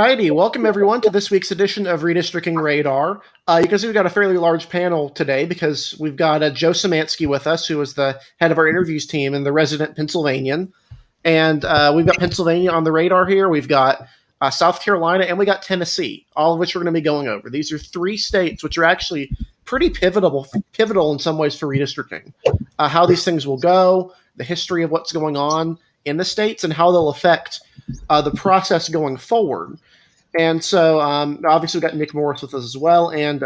righty, welcome everyone to this week's edition of Redistricting Radar. You can see we've got a fairly large panel today because we've got Joe Szymanski with us, who is the head of our interviews team and the resident Pennsylvanian. And we've got Pennsylvania on the radar here. We've got South Carolina, and we got Tennessee, all of which we're going to be going over. These are three states which are actually pretty pivotal in some ways for redistricting. How these things will go, the history of what's going on in the states, and how they'll affect the process going forward. And so obviously we've got Nick Morris with us as well, and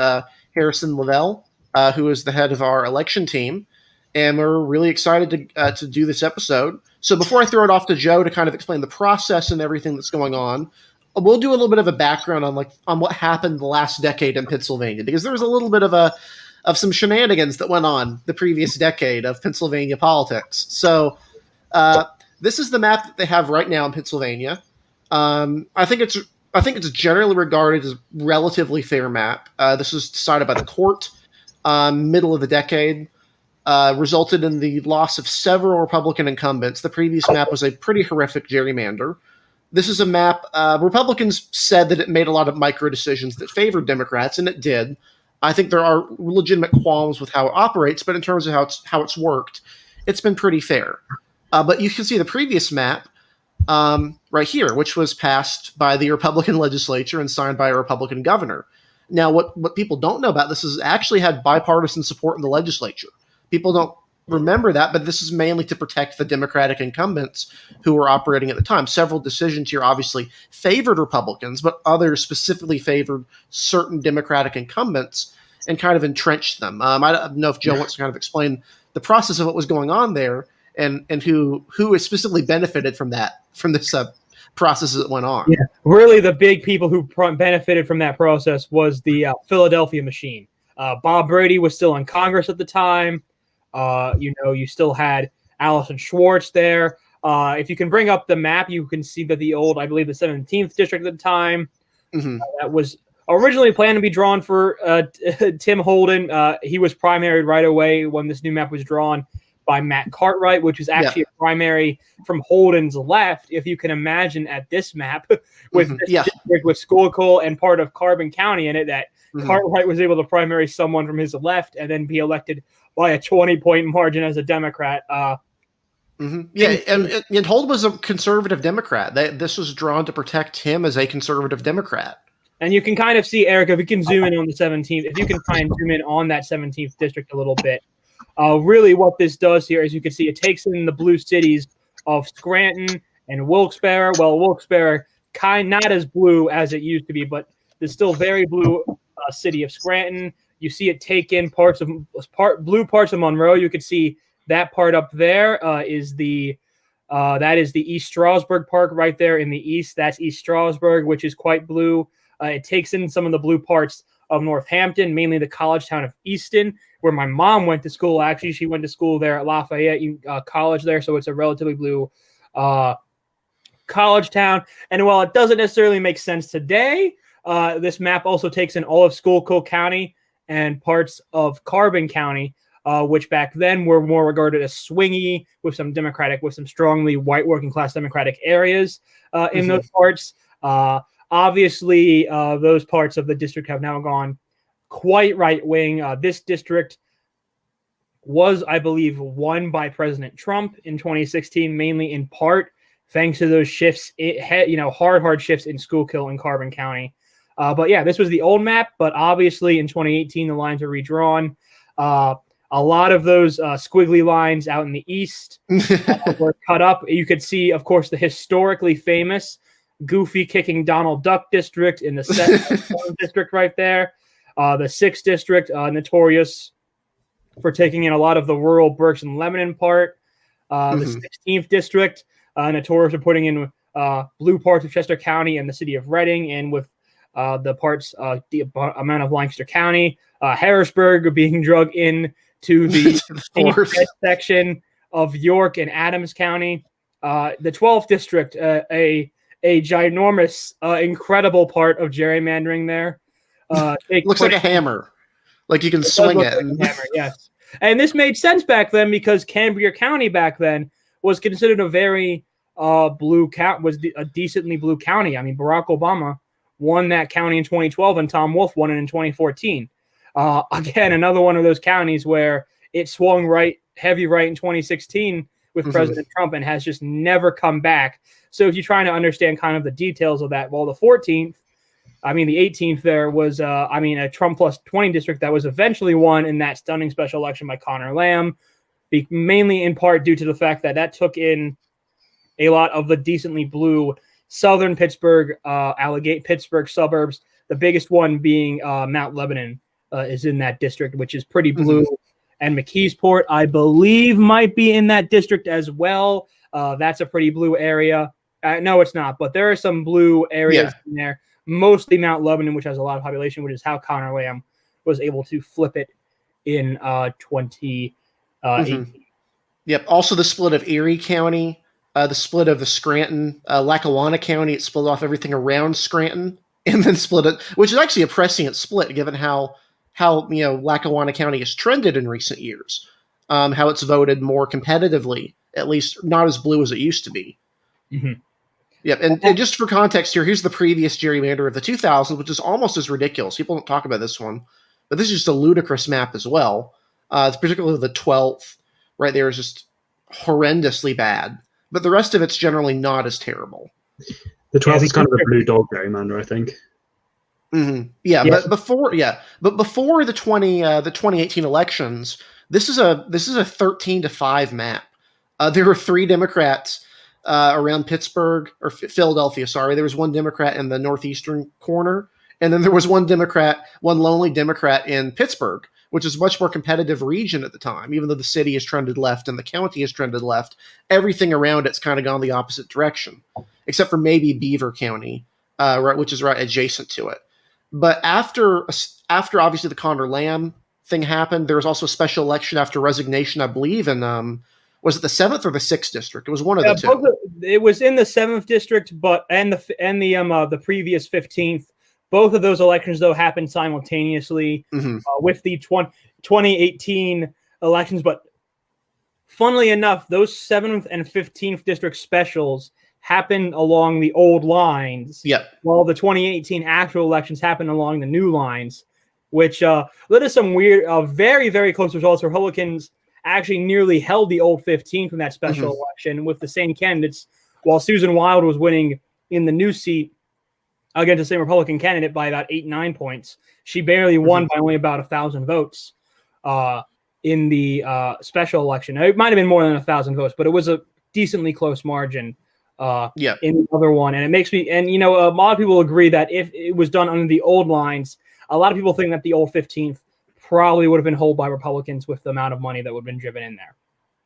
Harrison Lavelle, who is the head of our election team. And we're really excited to do this episode. So before I throw it off to Joe to kind of explain the process and everything that's going on, we'll do a little bit of a background on what happened the last decade in Pennsylvania, because there was a little bit of some shenanigans that went on the previous decade of Pennsylvania politics. So this is the map that they have right now in Pennsylvania. I think it's generally regarded as a relatively fair map. This was decided by the court middle of the decade. Resulted in the loss of several Republican incumbents. The previous map was a pretty horrific gerrymander. This is a map, Republicans said that it made a lot of micro decisions that favored Democrats, and it did. I think there are legitimate qualms with how it operates, but in terms of how it's worked, it's been pretty fair. But you can see the previous map right here, which was passed by the Republican legislature and signed by a Republican governor. Now, what people don't know about this is it actually had bipartisan support in the legislature. People don't remember that, but this is mainly to protect the Democratic incumbents who were operating at the time. Several decisions here obviously favored Republicans, but others specifically favored certain Democratic incumbents and kind of entrenched them. I don't know if Joe wants to kind of explain the process of what was going on there and who has specifically benefited from this process that went on. Yeah, really the big people who benefited from that process was the Philadelphia machine. Bob Brady was still in Congress at the time. You still had Allison Schwartz there. If you can bring up the map, you can see that the 17th district at the time, that was originally planned to be drawn for Tim Holden. He was primaried right away when this new map was drawn by Matt Cartwright, which was actually a primary from Holden's left. If you can imagine at this map with this district with Schuylkill and part of Carbon County in it, that Cartwright was able to primary someone from his left and then be elected by a 20-point margin as a Democrat. Yeah, and Holden was a conservative Democrat. This was drawn to protect him as a conservative Democrat. And you can kind of see, Eric, if you can zoom in on the 17th, if you can try and zoom in on that 17th district a little bit. Really what this does here is you can see it takes in the blue cities of Scranton and Wilkes-Barre. Well, Wilkes-Barre not as blue as it used to be, but there's still very blue city of Scranton. You see it take in blue parts of Monroe. You can see that part up there that is the East Stroudsburg Park right there in the east. That's East Stroudsburg, which is quite blue. It takes in some of the blue parts of Northampton, mainly the college town of Easton, where my mom went to school. Actually, she went to school there at Lafayette College there, so it's a relatively blue college town. And while it doesn't necessarily make sense today, this map also takes in all of Schuylkill County and parts of Carbon County, which back then were more regarded as swingy, with some strongly white working class Democratic areas in those parts. Obviously, those parts of the district have now gone quite right wing. This district was, I believe, won by President Trump in 2016, mainly in part thanks to those shifts, hard shifts in Schuylkill and Carbon County. But yeah, this was the old map, but obviously in 2018, the lines are redrawn. A lot of those squiggly lines out in the east were cut up. You could see, of course, the historically famous goofy kicking Donald Duck district in the 7th district right there. The 6th district, notorious for taking in a lot of the rural Berks and Lebanon part. The 16th district, notorious for putting in blue parts of Chester County and the city of Reading, and with the amount of Lancaster County. Harrisburg being drug in to the section of York and Adams County. The 12th district, a ginormous, incredible part of gerrymandering there. Looks like a hammer. Like you can swing it. Like a hammer, yes. And this made sense back then because Cambria County back then was considered a very blue county, was a decently blue county. I mean, Barack Obama won that county in 2012, and Tom Wolf won it in 2014. Again, another one of those counties where it swung heavy right in 2016 with President Trump and has just never come back. So if you're trying to understand kind of the details of that, well, the 18th there was, a Trump plus 20 district that was eventually won in that stunning special election by Connor Lamb, mainly in part due to the fact that took in a lot of the decently blue southern Pittsburgh, Pittsburgh suburbs, the biggest one being Mount Lebanon is in that district, which is pretty blue. And McKeesport, I believe, might be in that district as well. That's a pretty blue area. No, it's not, but there are some blue areas in there. Mostly Mount Lebanon, which has a lot of population, which is how Connor Lamb was able to flip it in 2018. Yep. Also, the split of Erie County, the split of the Scranton, Lackawanna County. It split off everything around Scranton, and then split it, which is actually a prescient split given how Lackawanna County has trended in recent years. How it's voted more competitively, at least not as blue as it used to be. Yep, and just for context here, here's the previous gerrymander of the 2000s, which is almost as ridiculous. People don't talk about this one, but this is just a ludicrous map as well. It's particularly the 12th right there is just horrendously bad, but the rest of it's generally not as terrible. The 12th is kind of a blue dog gerrymander, I think. But before the 2018 elections, this is a 13-5 map. There were 3 Democrats around Pittsburgh or Philadelphia. Sorry, there was 1 Democrat in the northeastern corner, and then there was one lonely Democrat in Pittsburgh, which is a much more competitive region at the time. Even though the city has trended left and the county has trended left, everything around it's kind of gone the opposite direction, except for maybe Beaver County, which is right adjacent to it. But after obviously the Connor Lamb thing happened, there was also a special election after resignation, I believe, in was it the 7th or the 6th district? It was one of the two. It was in the 7th district, and the previous 15th. Both of those elections, though, happened simultaneously with the 2018 elections. But funnily enough, those 7th and 15th district specials happened along the old lines, while the 2018 actual elections happened along the new lines, which led to some weird, very, very close results. Republicans actually nearly held the old 15 from that special election with the same candidates, while Susan Wild was winning in the new seat against the same Republican candidate by about 8-9 points. She barely won by only about 1,000 votes in the special election. It might have been more than 1,000 votes, but it was a decently close margin in the other one. And it makes me, and a lot of people agree that if it was done under the old lines, a lot of people think that the old 15th probably would have been held by Republicans with the amount of money that would have been driven in there.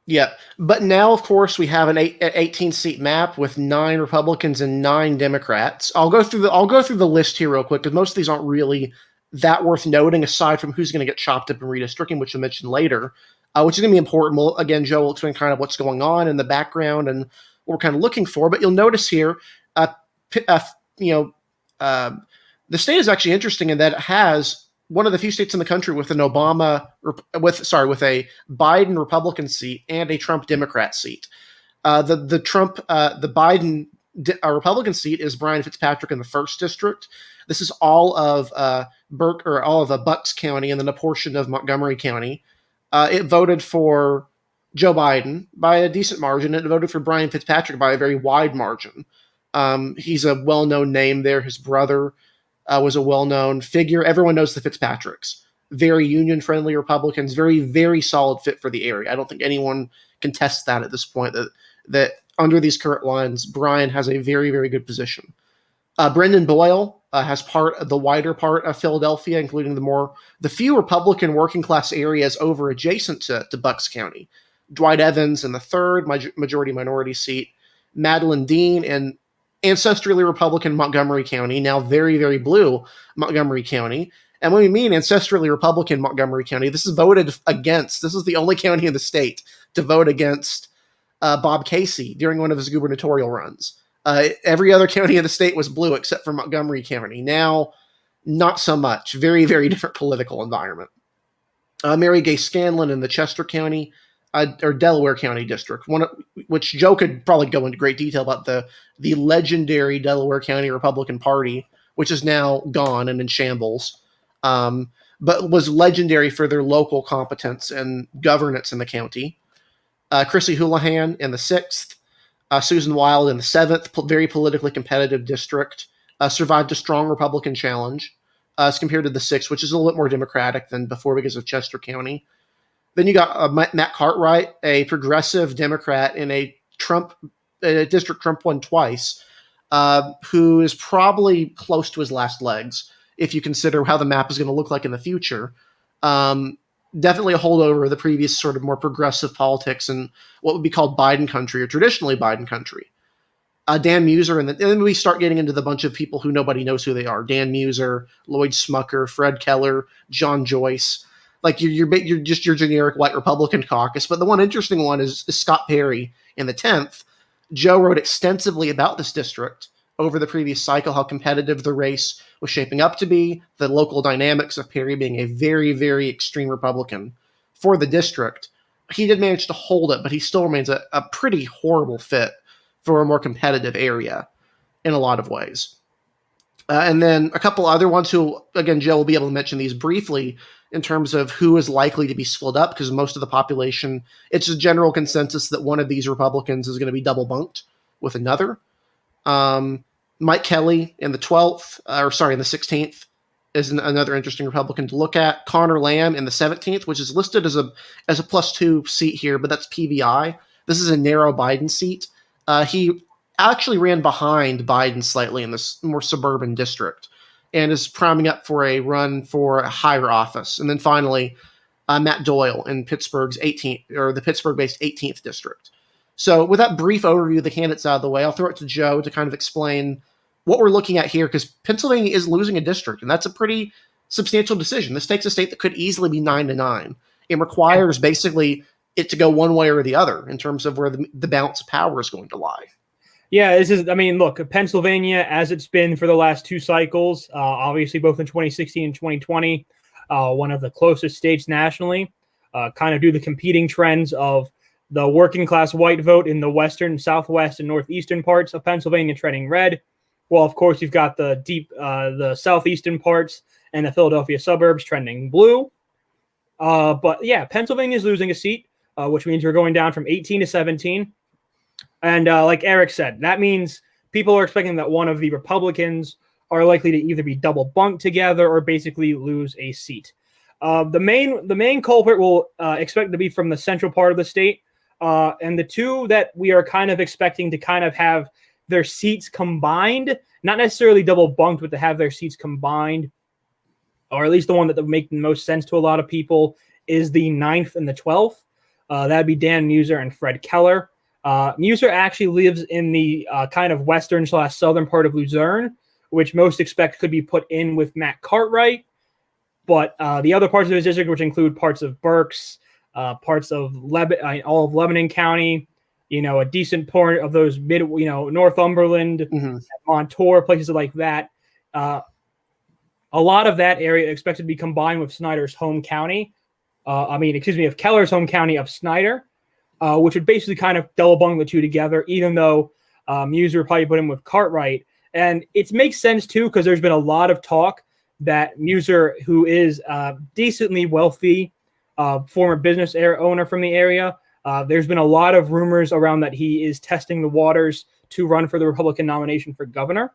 Yeah, but now, of course, we have an 18-seat map with 9 Republicans and 9 Democrats. I'll go through the list here real quick because most of these aren't really that worth noting, aside from who's going to get chopped up in redistricting, which we'll mention later, which is going to be important. Well, again, Joe will explain kind of what's going on in the background and what we're kind of looking for. But you'll notice here, the state is actually interesting in that it has one of the few states in the country with a Biden Republican seat and a Trump Democrat seat. The Biden Republican seat is Brian Fitzpatrick in the 1st district. This is all of Bucks County and then a portion of Montgomery County. It voted for Joe Biden by a decent margin. It voted for Brian Fitzpatrick by a very wide margin. He's a well-known name there. His brother was a well-known figure. Everyone knows the Fitzpatricks. Very union-friendly Republicans, very, very solid fit for the area. I don't think anyone contests that at this point, that under these current lines, Brian has a very, very good position. Brendan Boyle has the wider part of Philadelphia, including the few Republican working-class areas over adjacent to Bucks County. Dwight Evans in the 3rd majority-minority seat. Madeline Dean in ancestrally Republican Montgomery County, now very, very blue Montgomery County. And when we mean ancestrally Republican Montgomery County, this is voted against. This is the only county in the state to vote against Bob Casey during one of his gubernatorial runs. Every other county in the state was blue except for Montgomery County. Now, not so much. Very, very different political environment. Mary Gay Scanlon in the Chester County or Delaware County district, which Joe could probably go into great detail about the legendary Delaware County Republican Party, which is now gone and in shambles, but was legendary for their local competence and governance in the county. Chrissy Houlihan in the 6th, Susan Wild in the 7th, very politically competitive district, survived a strong Republican challenge as compared to the 6th, which is a little bit more Democratic than before because of Chester County. Then you got Matt Cartwright, a progressive Democrat in a district Trump won twice, who is probably close to his last legs if you consider how the map is going to look like in the future. Definitely a holdover of the previous sort of more progressive politics and what would be called Biden country or traditionally Biden country. Dan Muser, and then we start getting into the bunch of people who nobody knows who they are. Dan Muser, Lloyd Smucker, Fred Keller, John Joyce. Like you're just your generic white Republican caucus. But the one interesting one is Scott Perry in the 10th. Joe wrote extensively about this district over the previous cycle, how competitive the race was shaping up to be, the local dynamics of Perry being a very, very extreme Republican for the district. He did manage to hold it, but he still remains a pretty horrible fit for a more competitive area in a lot of ways. And then a couple other ones who, again, Joe will be able to mention these briefly in terms of who is likely to be split up, because most of the population, it's a general consensus that one of these Republicans is going to be double bunked with another. Mike Kelly in the 12th, in the 16th, is another interesting Republican to look at. Connor Lamb in the 17th, which is listed as a +2 seat here, but that's PVI. This is a narrow Biden seat. He actually ran behind Biden slightly in this more suburban district and is priming up for a run for a higher office. And then finally, Matt Doyle in Pittsburgh's 18th, or the Pittsburgh-based 18th district. So with that brief overview of the candidates out of the way, I'll throw it to Joe to kind of explain what we're looking at here, because Pennsylvania is losing a district, and that's a pretty substantial decision. This takes a state that could easily be 9-9. It requires basically it to go one way or the other in terms of where the balance of power is going to lie. Yeah, look, Pennsylvania, as it's been for the last 2 cycles, obviously both in 2016 and 2020, one of the closest states nationally, kind of due to the competing trends of the working class white vote in the western, southwest, and northeastern parts of Pennsylvania trending red. Well, of course, you've got the southeastern parts and the Philadelphia suburbs trending blue. But yeah, Pennsylvania is losing a seat, which means we're going down from 18 to 17. And like Eric said, that means people are expecting that one of the Republicans are likely to either be double bunked together or basically lose a seat. The main culprit will expect to be from the central part of the state. And the two that we are kind of expecting to kind of have their seats combined, not necessarily double bunked, but to have their seats combined, or at least the one that would make the most sense to a lot of people, is the 9th and the 12th. That'd be Dan Muser and Fred Keller. Muser actually lives in the kind of western/southern part of Luzerne, which most expect could be put in with Matt Cartwright. But the other parts of his district, which include parts of Berks, parts of all of Lebanon County, a decent part of those Northumberland, Montour, places like that. A lot of that area expected to be combined with Snyder's home county. Of Keller's home county of Snyder, which would basically kind of double bung the two together, even though Muser probably put him with Cartwright. And it makes sense, too, because there's been a lot of talk that Muser, who is decently wealthy, former business owner from the area, there's been a lot of rumors around that he is testing the waters to run for the Republican nomination for governor.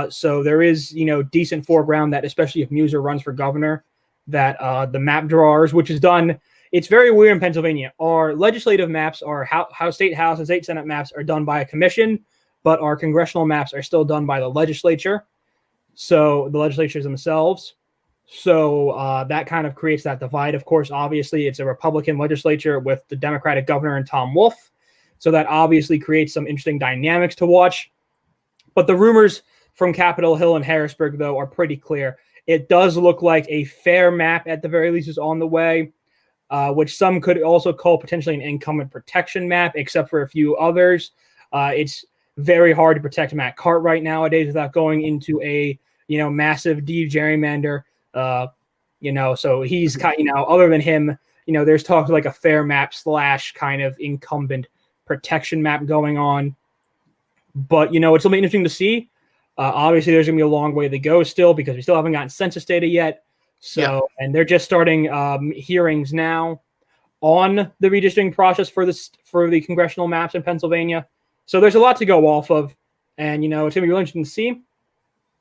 So there is, decent foreground that, especially if Muser runs for governor, that the map drawers, which is done, it's very weird in Pennsylvania. Our legislative maps, our state house and state senate maps are done by a commission, but our congressional maps are still done by the legislature. So the legislatures themselves. So that kind of creates that divide. Of course, obviously, it's a Republican legislature with the Democratic governor and Tom Wolf. So that obviously creates some interesting dynamics to watch. But the rumors from Capitol Hill and Harrisburg, though, are pretty clear. It does look like a fair map, at the very least, is on the way, which some could also call potentially an incumbent protection map, except for a few others. It's very hard to protect Matt Cartwright nowadays without going into a massive de-gerrymander. So he's kind other than him, there's talk like a fair map / kind of incumbent protection map going on. But it's something interesting to see. Obviously, there's going to be a long way to go still because we still haven't gotten census data yet. So, and they're just starting hearings now on the redistricting process for the congressional maps in Pennsylvania. So there's a lot to go off of, and it's going to be really interesting to see.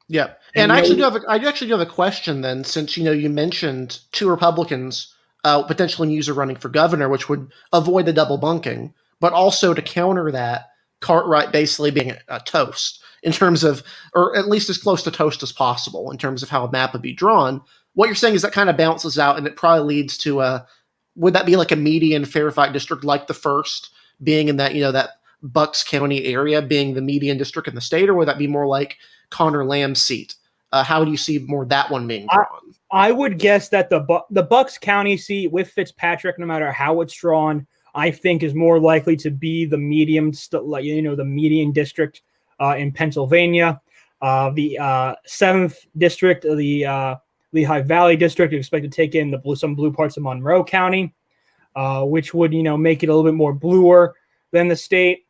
Yeah, and I actually do have a question then, since you mentioned 2 Republicans potentially use running for governor, which would avoid the double bunking, but also to counter that, Cartwright basically being a toast in terms of, or at least as close to toast as possible in terms of how a map would be drawn. What you're saying is that kind of balances out, and it probably leads to would that be like a median fair fight district, like the first being in that that Bucks County area being the median district in the state, or would that be more like Connor Lamb's seat? How do you see more that one being drawn? I would guess that the Bucks County seat with Fitzpatrick, no matter how it's drawn, I think is more likely to be the medium, the median district in Pennsylvania. The 7th district, the Lehigh Valley district, is expected to take in some blue parts of Monroe County, which would make it a little bit more bluer than the state.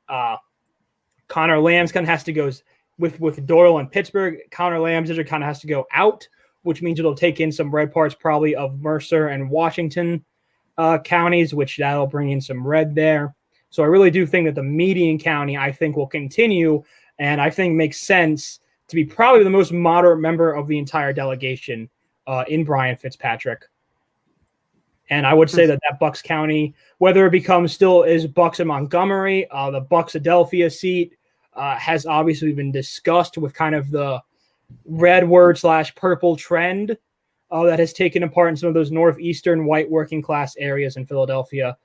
Connor Lamb's kind of has to go with Doyle and Pittsburgh. Connor Lamb's district kind of has to go out, which means it'll take in some red parts probably of Mercer and Washington counties, which that'll bring in some red there. So I really do think that the median county, I think, will continue, and I think makes sense to be probably the most moderate member of the entire delegation in Brian Fitzpatrick. And I would say that Bucks County, whether it becomes still is Bucks and Montgomery, the Bucks-Adelphia seat has obviously been discussed with kind of the redward/purple trend that has taken apart in some of those northeastern white working class areas in Philadelphia.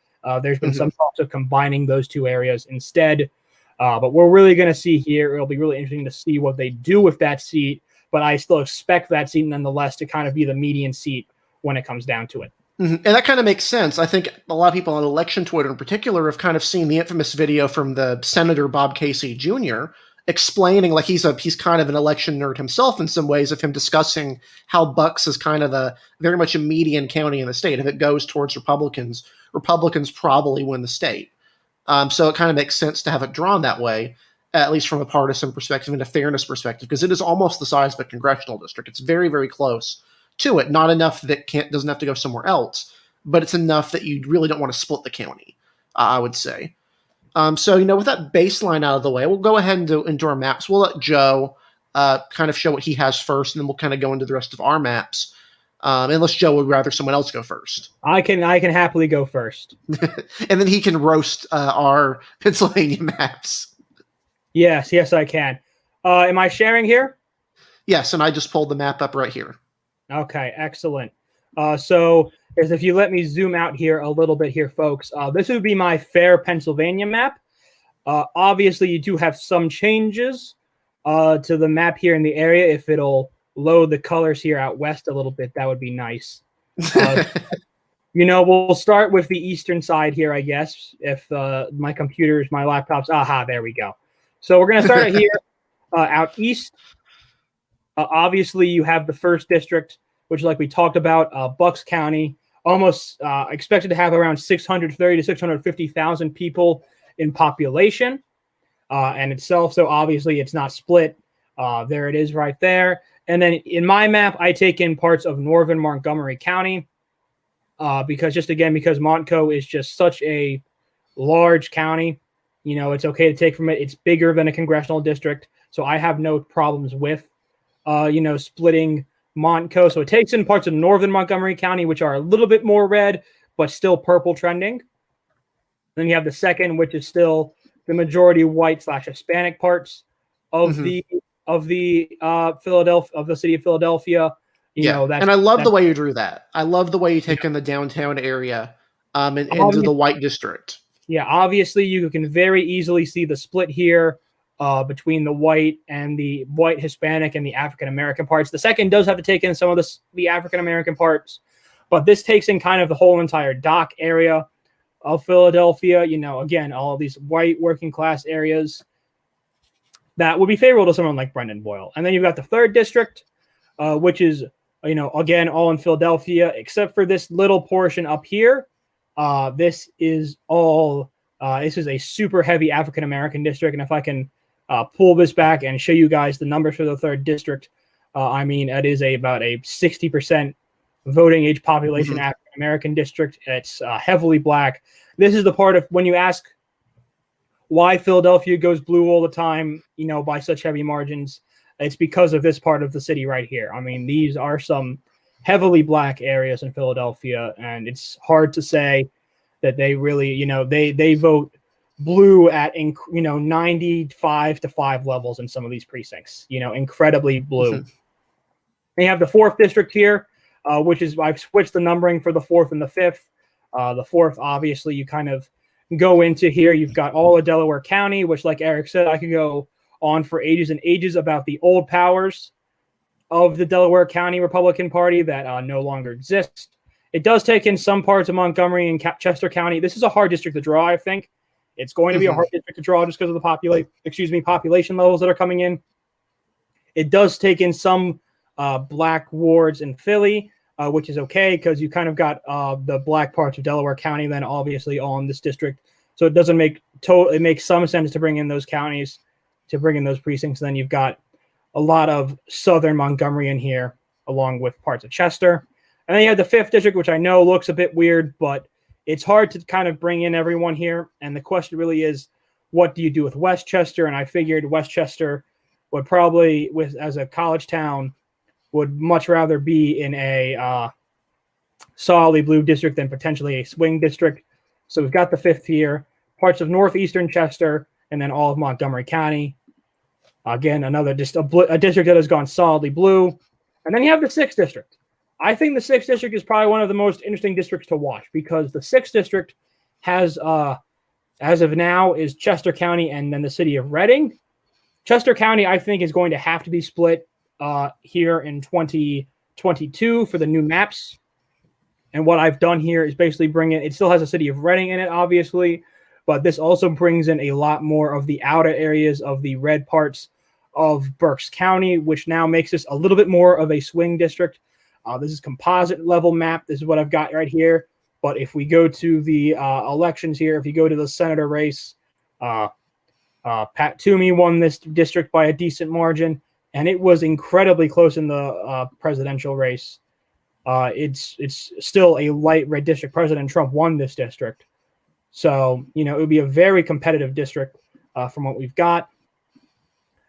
There's been some talks of combining those 2 areas instead. But we're really going to see here. It'll be really interesting to see what they do with that seat. But I still expect that seat nonetheless to kind of be the median seat when it comes down to it. And that kind of makes sense. I think a lot of people on election Twitter in particular have kind of seen the infamous video from the Senator Bob Casey Jr. explaining, like, he's kind of an election nerd himself in some ways, of him discussing how Bucks is kind of very much a median county in the state. If it goes towards Republicans probably win the state. So it kind of makes sense to have it drawn that way, at least from a partisan perspective and a fairness perspective, because it is almost the size of a congressional district. It's very, very close to it. Not enough that doesn't have to go somewhere else, but it's enough that you really don't want to split the county, I would say. So, with that baseline out of the way, we'll go ahead and into our maps. We'll let Joe kind of show what he has first, and then we'll kind of go into the rest of our maps. Unless Joe would rather someone else go first. I can happily go first. And then he can roast our Pennsylvania maps. Yes, I can. Am I sharing here? Yes, and I just pulled the map up right here. Okay, excellent. So if you let me zoom out here a little bit here, folks, this would be my fair Pennsylvania map. Obviously, you do have some changes to the map here in the area. If it'll load the colors here out west a little bit, that would be nice. We'll start with the eastern side here, I guess, if my laptops. Aha, there we go. So we're going to start here out east. Obviously, you have the 1st district, which, like we talked about, Bucks County, almost expected to have around 630 to 650,000 people in population and itself. So obviously, it's not split. There it is right there. And then in my map, I take in parts of northern Montgomery County because Montco is just such a large county. It's okay to take from it. It's bigger than a congressional district. So I have no problems with splitting Montco. So it takes in parts of northern Montgomery County, which are a little bit more red, but still purple trending. Then you have the 2nd, which is still the majority white/Hispanic parts of the Philadelphia, of the city of Philadelphia. And I love the way you drew that. I love the way you take in the downtown area and into the white district. Yeah, obviously you can very easily see the split here between the white and the white Hispanic and the African American parts. The 2nd does have to take in some of the African American parts, but this takes in kind of the whole entire dock area of Philadelphia. Again, all of these white working class areas that would be favorable to someone like Brendan Boyle. And then you've got the 3rd district, which is, again, all in Philadelphia, except for this little portion up here. This is a super heavy African-American district. And if I can pull this back and show you guys the numbers for the 3rd district. It is about a 60% voting age population African American district. It's heavily black. This is the part of when you ask why Philadelphia goes blue all the time, by such heavy margins. It's because of this part of the city right here. These are some heavily black areas in Philadelphia, and it's hard to say that they really, they vote blue at 95 to 5 levels in some of these precincts. Incredibly blue. They have the 4th district here, which is I've switched the numbering for the 4th and the 5th. The 4th, obviously, you kind of go into here. You've got all of Delaware County, which, like Eric said, I could go on for ages and ages about the old powers of the Delaware County Republican Party that no longer exists. It does take in some parts of Montgomery and Chester County. This is a hard district to draw, I think. It's going to be a hard district to draw just because of the population levels that are coming in. It does take in some black wards in Philly, which is okay because you kind of got the black parts of Delaware County then obviously on this district. So it doesn't make it makes some sense to bring in those counties, to bring in those precincts. Then you've got a lot of southern Montgomery in here, along with parts of Chester. And then you have the 5th district, which I know looks a bit weird, but it's hard to kind of bring in everyone here. And the question really is, what do you do with Westchester? And I figured Westchester would probably, as a college town, would much rather be in a solidly blue district than potentially a swing district. So we've got the 5th here, parts of northeastern Chester, and then all of Montgomery County. Again, another just a district that has gone solidly blue. And then you have the 6th district. I think the 6th district is probably one of the most interesting districts to watch because the 6th district has, as of now, is Chester County and then the city of Reading. Chester County, I think, is going to have to be split here in 2022 for the new maps. And what I've done here is basically bring in, it still has a city of Reading in it, obviously, but this also brings in a lot more of the outer areas of the red parts of Berks County, which now makes this a little bit more of a swing district. This is composite level map. This is what I've got right here. But if we go to the elections here, if you go to the senator race, Pat Toomey won this district by a decent margin, and it was incredibly close in the presidential race. It's still a light red district. President Trump won this district. So, it would be a very competitive district from what we've got.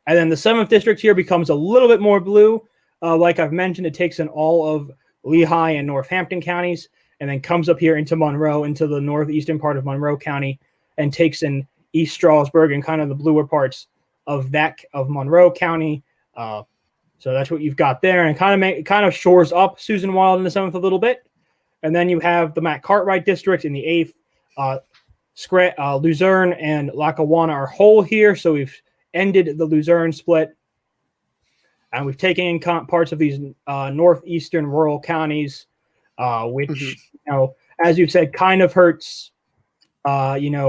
And then the 7th district here becomes a little bit more blue. Like I've mentioned, it takes in all of Lehigh and Northampton counties and then comes up here into Monroe, into the northeastern part of Monroe County, and takes in East Stroudsburg and kind of the bluer parts of Monroe County. So that's what you've got there. And it kind of shores up Susan Wild in the 7th a little bit. And then you have the Matt Cartwright district in the 8th. Luzerne and Lackawanna are whole here. So we've ended the Luzerne split. And we've taken in parts of these northeastern rural counties, which, as you've said, kind of hurts, Cartwright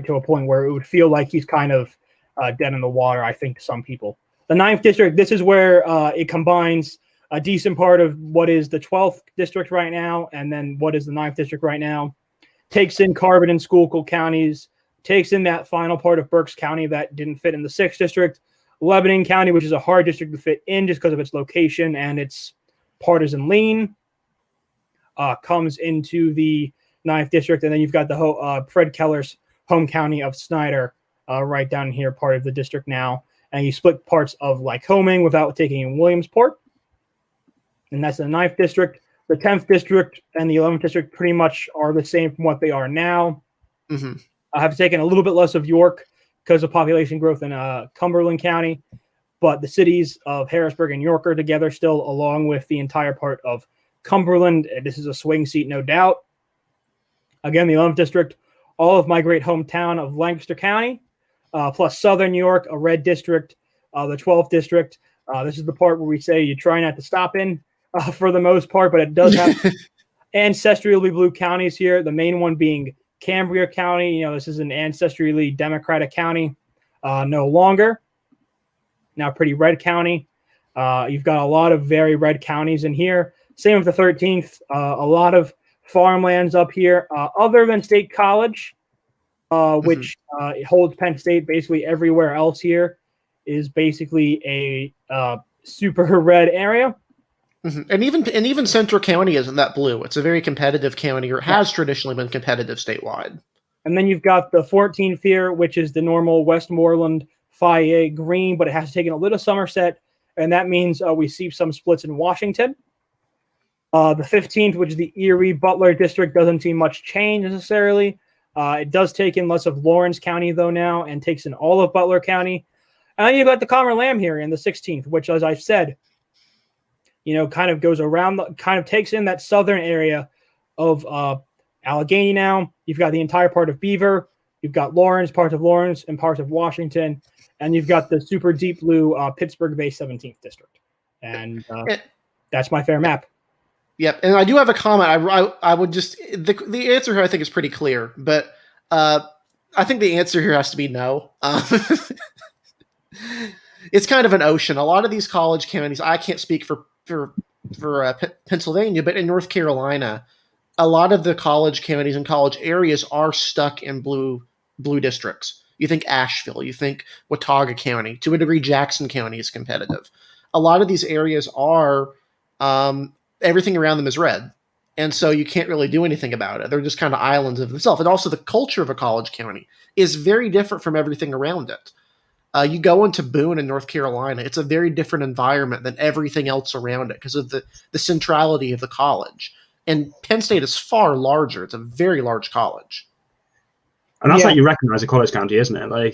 to a point where it would feel like he's kind of dead in the water, I think, to some people. The 9th district, this is where it combines a decent part of what is the 12th district right now and then what is the 9th district right now. Takes in Carbon and Schuylkill counties, takes in that final part of Berks County that didn't fit in the 6th district. Lebanon County, which is a hard district to fit in just because of its location and its partisan lean, comes into the 9th district. And then you've got the Fred Keller's home county of Snyder right down here, part of the district now. And you split parts of Lycoming without taking in Williamsport. And that's the 9th district. The 10th district and the 11th district pretty much are the same from what they are now. I have taken a little bit less of York because of population growth in Cumberland County. But the cities of Harrisburg and York are together still, along with the entire part of Cumberland. This is a swing seat, no doubt. Again, the 11th district, all of my great hometown of Lancaster County, plus Southern New York, a red district, the 12th district. This is the part where we say you try not to stop in for the most part, but it does have ancestrally blue counties here. The main one being Cambria County. This is an ancestrally Democratic county, no longer. Now pretty red county. You've got a lot of very red counties in here. Same with the 13th. A lot of farmlands up here. Other than State College, which holds Penn State. Basically everywhere else here is basically a super red area. And even Central County isn't that blue. It's a very competitive county, or it has traditionally been competitive statewide. And then you've got the 14th here, which is the normal Westmoreland Phi A green, but it has taken a little Somerset, and that means we see some splits in Washington. The 15th, which is the Erie Butler district, doesn't see much change necessarily. It does take in less of Lawrence County, though, now, and takes in all of Butler County. And then you've got the Commer Lamb here in the 16th, which, as I've said, kind of goes around, kind of takes in that southern area of Allegheny now. You've got the entire part of Beaver. You've got Lawrence, parts of Lawrence, and parts of Washington. And you've got the super deep blue Pittsburgh Bay 17th district. And that's my fair map. Yep. And I do have a comment. I would just, the answer here I think is pretty clear, but I think the answer here has to be no. It's kind of an ocean. A lot of these college counties, I can't speak for Pennsylvania, but in North Carolina, a lot of the college counties and college areas are stuck in blue districts. You think Asheville, you think Watauga County, to a degree Jackson County is competitive. A lot of these areas are, everything around them is red. And so you can't really do anything about it. They're just kind of islands of themselves. And also the culture of a college county is very different from everything around it. You go into Boone in North Carolina, it's a very different environment than everything else around it because of the centrality of the college. And Penn State is far larger. It's a very large college. And that's like you recognize a college county, isn't it? Like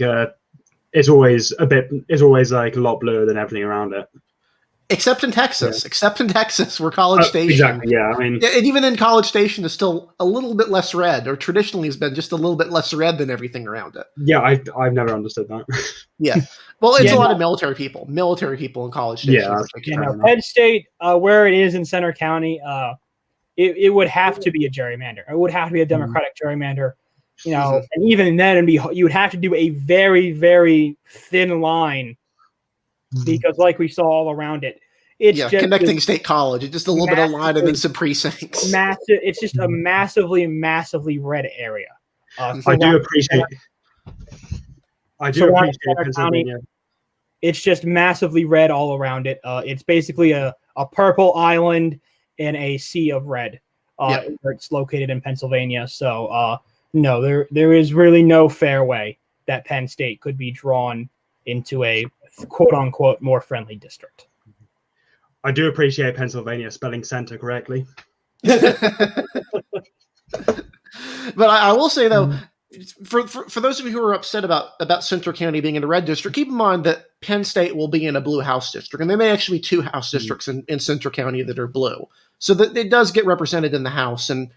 it's always like a lot bluer than everything around it. Except in Texas. Yeah. Except in Texas, where College Station. Exactly, yeah. I mean, and even then, College Station is still a little bit less red, or traditionally has been just a little bit less red than everything around it. Yeah, I've never understood that. Yeah. Well, it's a lot of military people in College Station. Yeah, Penn State, where it is in Center County, it would have to be a gerrymander. It would have to be a Democratic gerrymander. And even then, you would have to do a very, very thin line. Because like we saw all around it, it's just connecting State College. It's just a little bit of line and then some precincts. Massive. It's just a massively, massively red area. I do appreciate Pennsylvania. It's just massively red all around it. It's basically a purple island in a sea of red. Where it's located in Pennsylvania. So no, there is really no fair way that Penn State could be drawn into a quote-unquote more friendly district. I do appreciate Pennsylvania spelling center correctly. But I will say, though, for those of you who are upset about Central County being in a red district, keep in mind that Penn State will be in a blue House district, and there may actually be two House districts in Central County that are blue. So that it does get represented in the House, and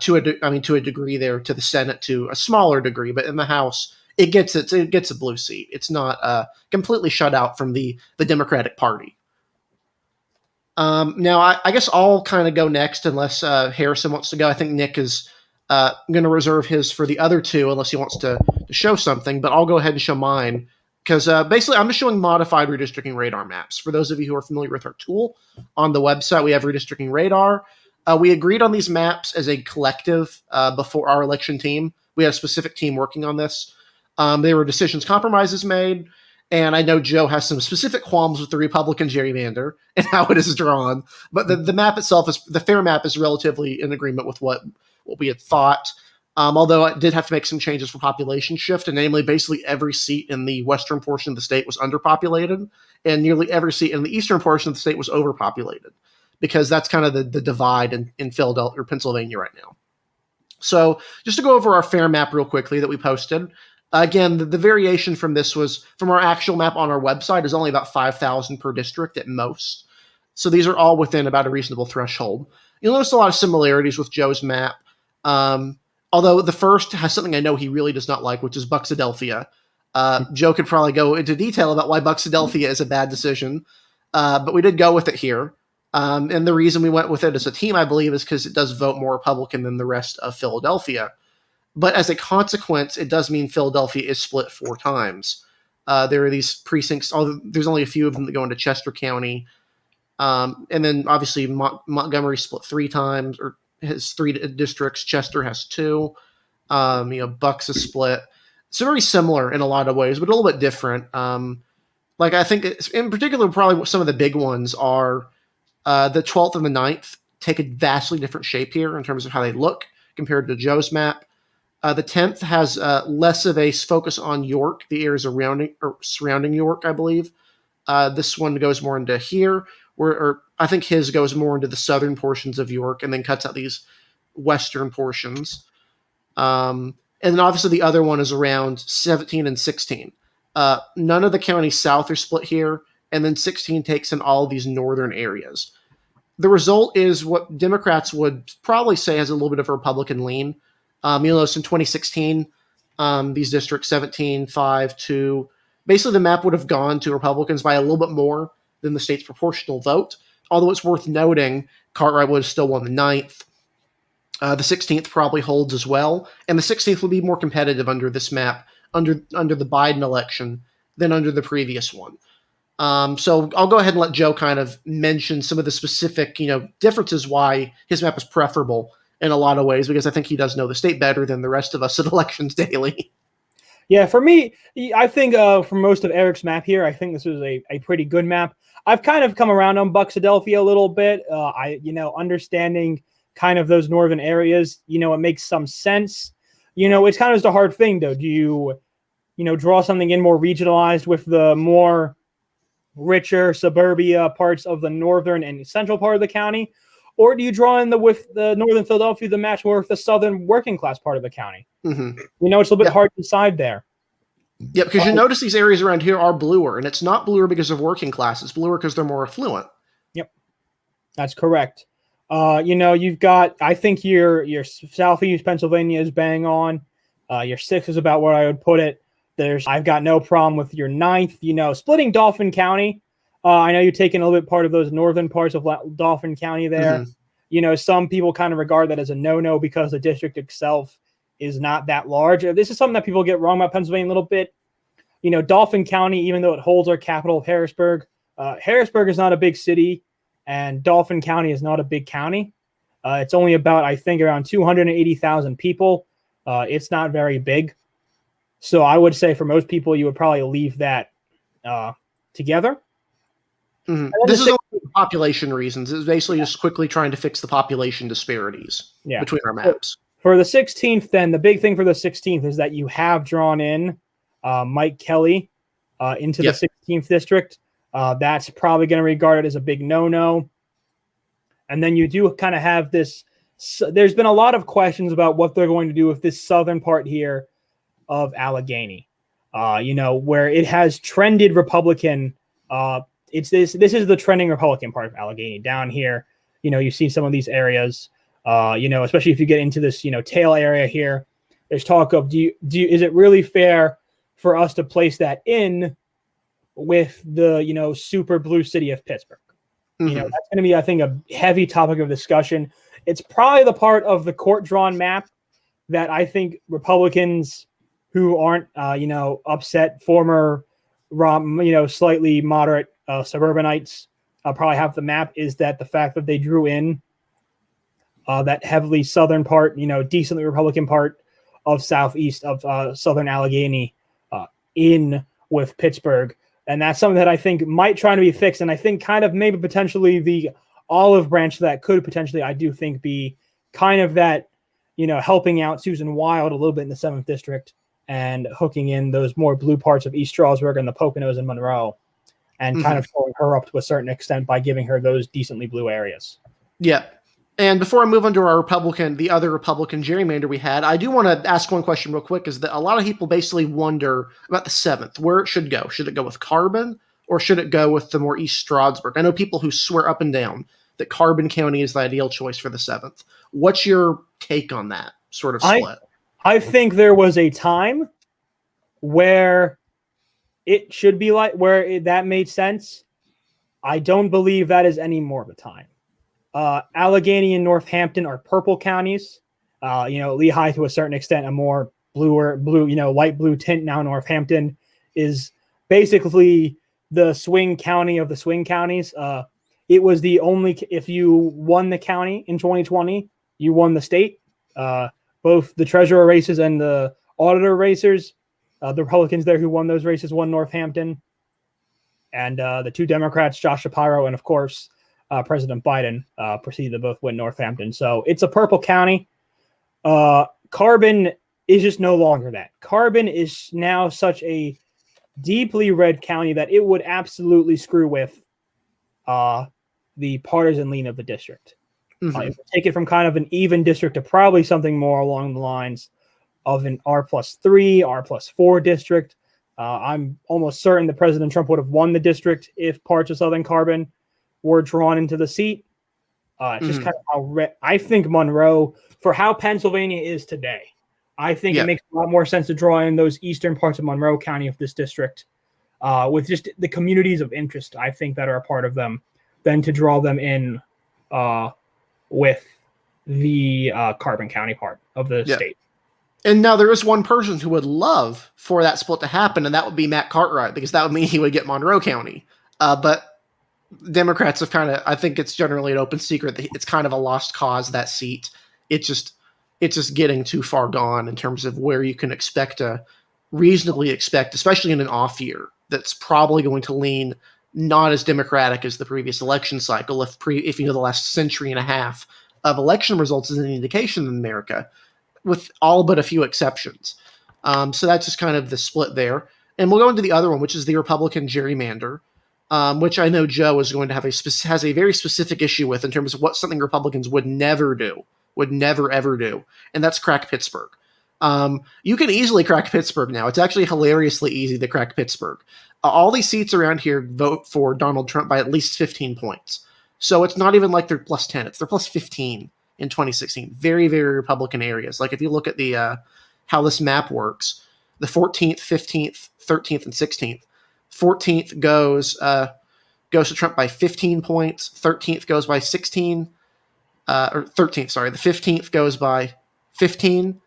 to a degree there, to the Senate to a smaller degree, but in the House, it gets a blue seat. It's not completely shut out from the Democratic Party. Now, I guess I'll kind of go next unless Harrison wants to go. I think Nick is going to reserve his for the other two unless he wants to show something. But I'll go ahead and show mine because basically I'm just showing modified redistricting radar maps. For those of you who are familiar with our tool on the website, we have redistricting radar. We agreed on these maps as a collective before our election team. We had a specific team working on this. There were compromises made, and I know Joe has some specific qualms with the Republican gerrymander and how it is drawn. But the map itself the fair map is relatively in agreement with what we had thought. Although it did have to make some changes for population shift, and namely, basically every seat in the western portion of the state was underpopulated, and nearly every seat in the eastern portion of the state was overpopulated, because that's kind of the divide in Philadelphia or Pennsylvania right now. So just to go over our fair map real quickly that we posted. Again, the variation from this was from our actual map on our website is only about 5,000 per district at most. So these are all within about a reasonable threshold. You'll notice a lot of similarities with Joe's map. Although the first has something I know he really does not like, which is Buxadelphia. Joe could probably go into detail about why Buxadelphia is a bad decision. But we did go with it here. And the reason we went with it as a team, I believe, is because it does vote more Republican than the rest of Philadelphia. But as a consequence, it does mean Philadelphia is split 4 times. There are these precincts. There's only a few of them that go into Chester County. And then obviously Montgomery split 3 times, or has 3 districts. Chester has 2. Bucks is split. It's very similar in a lot of ways, but a little bit different. I think in particular, probably some of the big ones are the 12th and the 9th take a vastly different shape here in terms of how they look compared to Joe's map. The 10th has less of a focus on York, the areas surrounding York, I believe. This one goes more into here, or I think his goes more into the southern portions of York and then cuts out these western portions. And then obviously the other one is around 17 and 16. None of the counties south are split here, and then 16 takes in all of these northern areas. The result is what Democrats would probably say has a little bit of a Republican lean. You'll notice in 2016, these districts 17, 5, 2, basically the map would have gone to Republicans by a little bit more than the state's proportional vote. Although it's worth noting, Cartwright would have still won the 9th. The 16th probably holds as well, and the 16th will be more competitive under this map, under the Biden election, than under the previous one. So I'll go ahead and let Joe kind of mention some of the specific, differences why his map is preferable in a lot of ways, because I think he does know the state better than the rest of us at elections daily. Yeah, for me, I think for most of Eric's map here, I think this is a pretty good map. I've kind of come around on Bucksadelphia a little bit. Understanding kind of those northern areas, it makes some sense. It's kind of just a hard thing, though. Do you, draw something in more regionalized with the more richer suburbia parts of the northern and central part of the county? Or do you draw in with the northern Philadelphia, the match more with the southern working class part of the county? Mm-hmm. It's a little bit hard to decide there. Yeah, because you notice these areas around here are bluer, and it's not bluer because of working class. It's bluer because they're more affluent. Yep, that's correct. You've got, I think your southeast Pennsylvania is bang on. Your 6 is about where I would put it. I've got no problem with your 9th. Splitting Dauphin County. I know you're taking a little bit part of those northern parts of Dauphin County there. Mm-hmm. Some people kind of regard that as a no-no because the district itself is not that large. This is something that people get wrong about Pennsylvania a little bit. Dauphin County, even though it holds our capital of Harrisburg, Harrisburg is not a big city, and Dauphin County is not a big county. It's only about, I think, around 280,000 people. It's not very big. So I would say for most people, you would probably leave that together. Mm-hmm. This is only for population reasons. It's basically just quickly trying to fix the population disparities between our maps. For the 16th, then, the big thing for the 16th is that you have drawn in Mike Kelly into the 16th district. That's probably going to be regarded as a big no-no. And then you do kind of have this. There's been a lot of questions about what they're going to do with this southern part here of Allegheny, where it has trended Republican. This is the trending Republican part of Allegheny down here. You see some of these areas, especially if you get into this, tail area here. There's talk of is it really fair for us to place that in with the, super blue city of Pittsburgh? Mm-hmm. That's going to be, I think, a heavy topic of discussion. It's probably the part of the court-drawn map that I think Republicans who aren't, upset former, slightly moderate suburbanites probably have the map, is that the fact that they drew in that heavily southern part, decently Republican part of southeast of southern Allegheny in with Pittsburgh. And that's something that I think might try to be fixed. And I think kind of maybe potentially the olive branch that could potentially, I do think, be kind of that, helping out Susan Wild a little bit in the 7th district and hooking in those more blue parts of East Strasburg and the Poconos and Monroe, and kind of pulling her up to a certain extent by giving her those decently blue areas. Yeah. And before I move on to the other Republican gerrymander we had, I do want to ask one question real quick, is that a lot of people basically wonder about the 7th, where it should go. Should it go with Carbon, or should it go with the more East Stroudsburg? I know people who swear up and down that Carbon County is the ideal choice for the 7th. What's your take on that sort of split? I think there was a time where it should be that made sense. I don't believe that is any more of a time. Allegheny and Northampton are purple counties. Lehigh to a certain extent, a more light blue tint. Now Northampton is basically the swing county of the swing counties. It was the only, if you won the county in 2020, you won the state. But both the treasurer races and the auditor races. The Republicans there who won those races won Northampton. And the two Democrats, Josh Shapiro and, of course, President Biden, proceeded to both win Northampton. So it's a purple county. Carbon is just no longer that. Carbon is now such a deeply red county that it would absolutely screw with the partisan lean of the district. If we take it from kind of an even district to probably something more along the lines of an R+3, R+4 district, I'm almost certain that President Trump would have won the district if parts of Southern Carbon were drawn into the seat. It's just kind of how I think Monroe, for how Pennsylvania is today, I think it makes a lot more sense to draw in those eastern parts of Monroe County of this district with just the communities of interest, I think, that are a part of them, than to draw them in with the Carbon County part of the state. And now there is one person who would love for that split to happen, and that would be Matt Cartwright, because that would mean he would get Monroe County. But Democrats have kind of, I think it's generally an open secret that it's kind of a lost cause, that seat. It's just getting too far gone in terms of where you can reasonably expect, especially in an off year, that's probably going to lean not as Democratic as the previous election cycle, if you know the last century and a half of election results is an indication in America, with all but a few exceptions. So that's just kind of the split there. And we'll go into the other one, which is the Republican gerrymander, which I know Joe is going to have has a very specific issue with in terms of what something Republicans would never ever do, and that's crack Pittsburgh. You can easily crack Pittsburgh now. It's actually hilariously easy to crack Pittsburgh. All these seats around here vote for Donald Trump by at least 15 points. So it's not even like they're plus 10. They're plus 15 in 2016. Very, very Republican areas. Like if you look at the how this map works, the 14th, 15th, 13th, and 16th. 14th goes to Trump by 15 points. 13th goes by 16. Or 13th, sorry. The 15th goes by 15.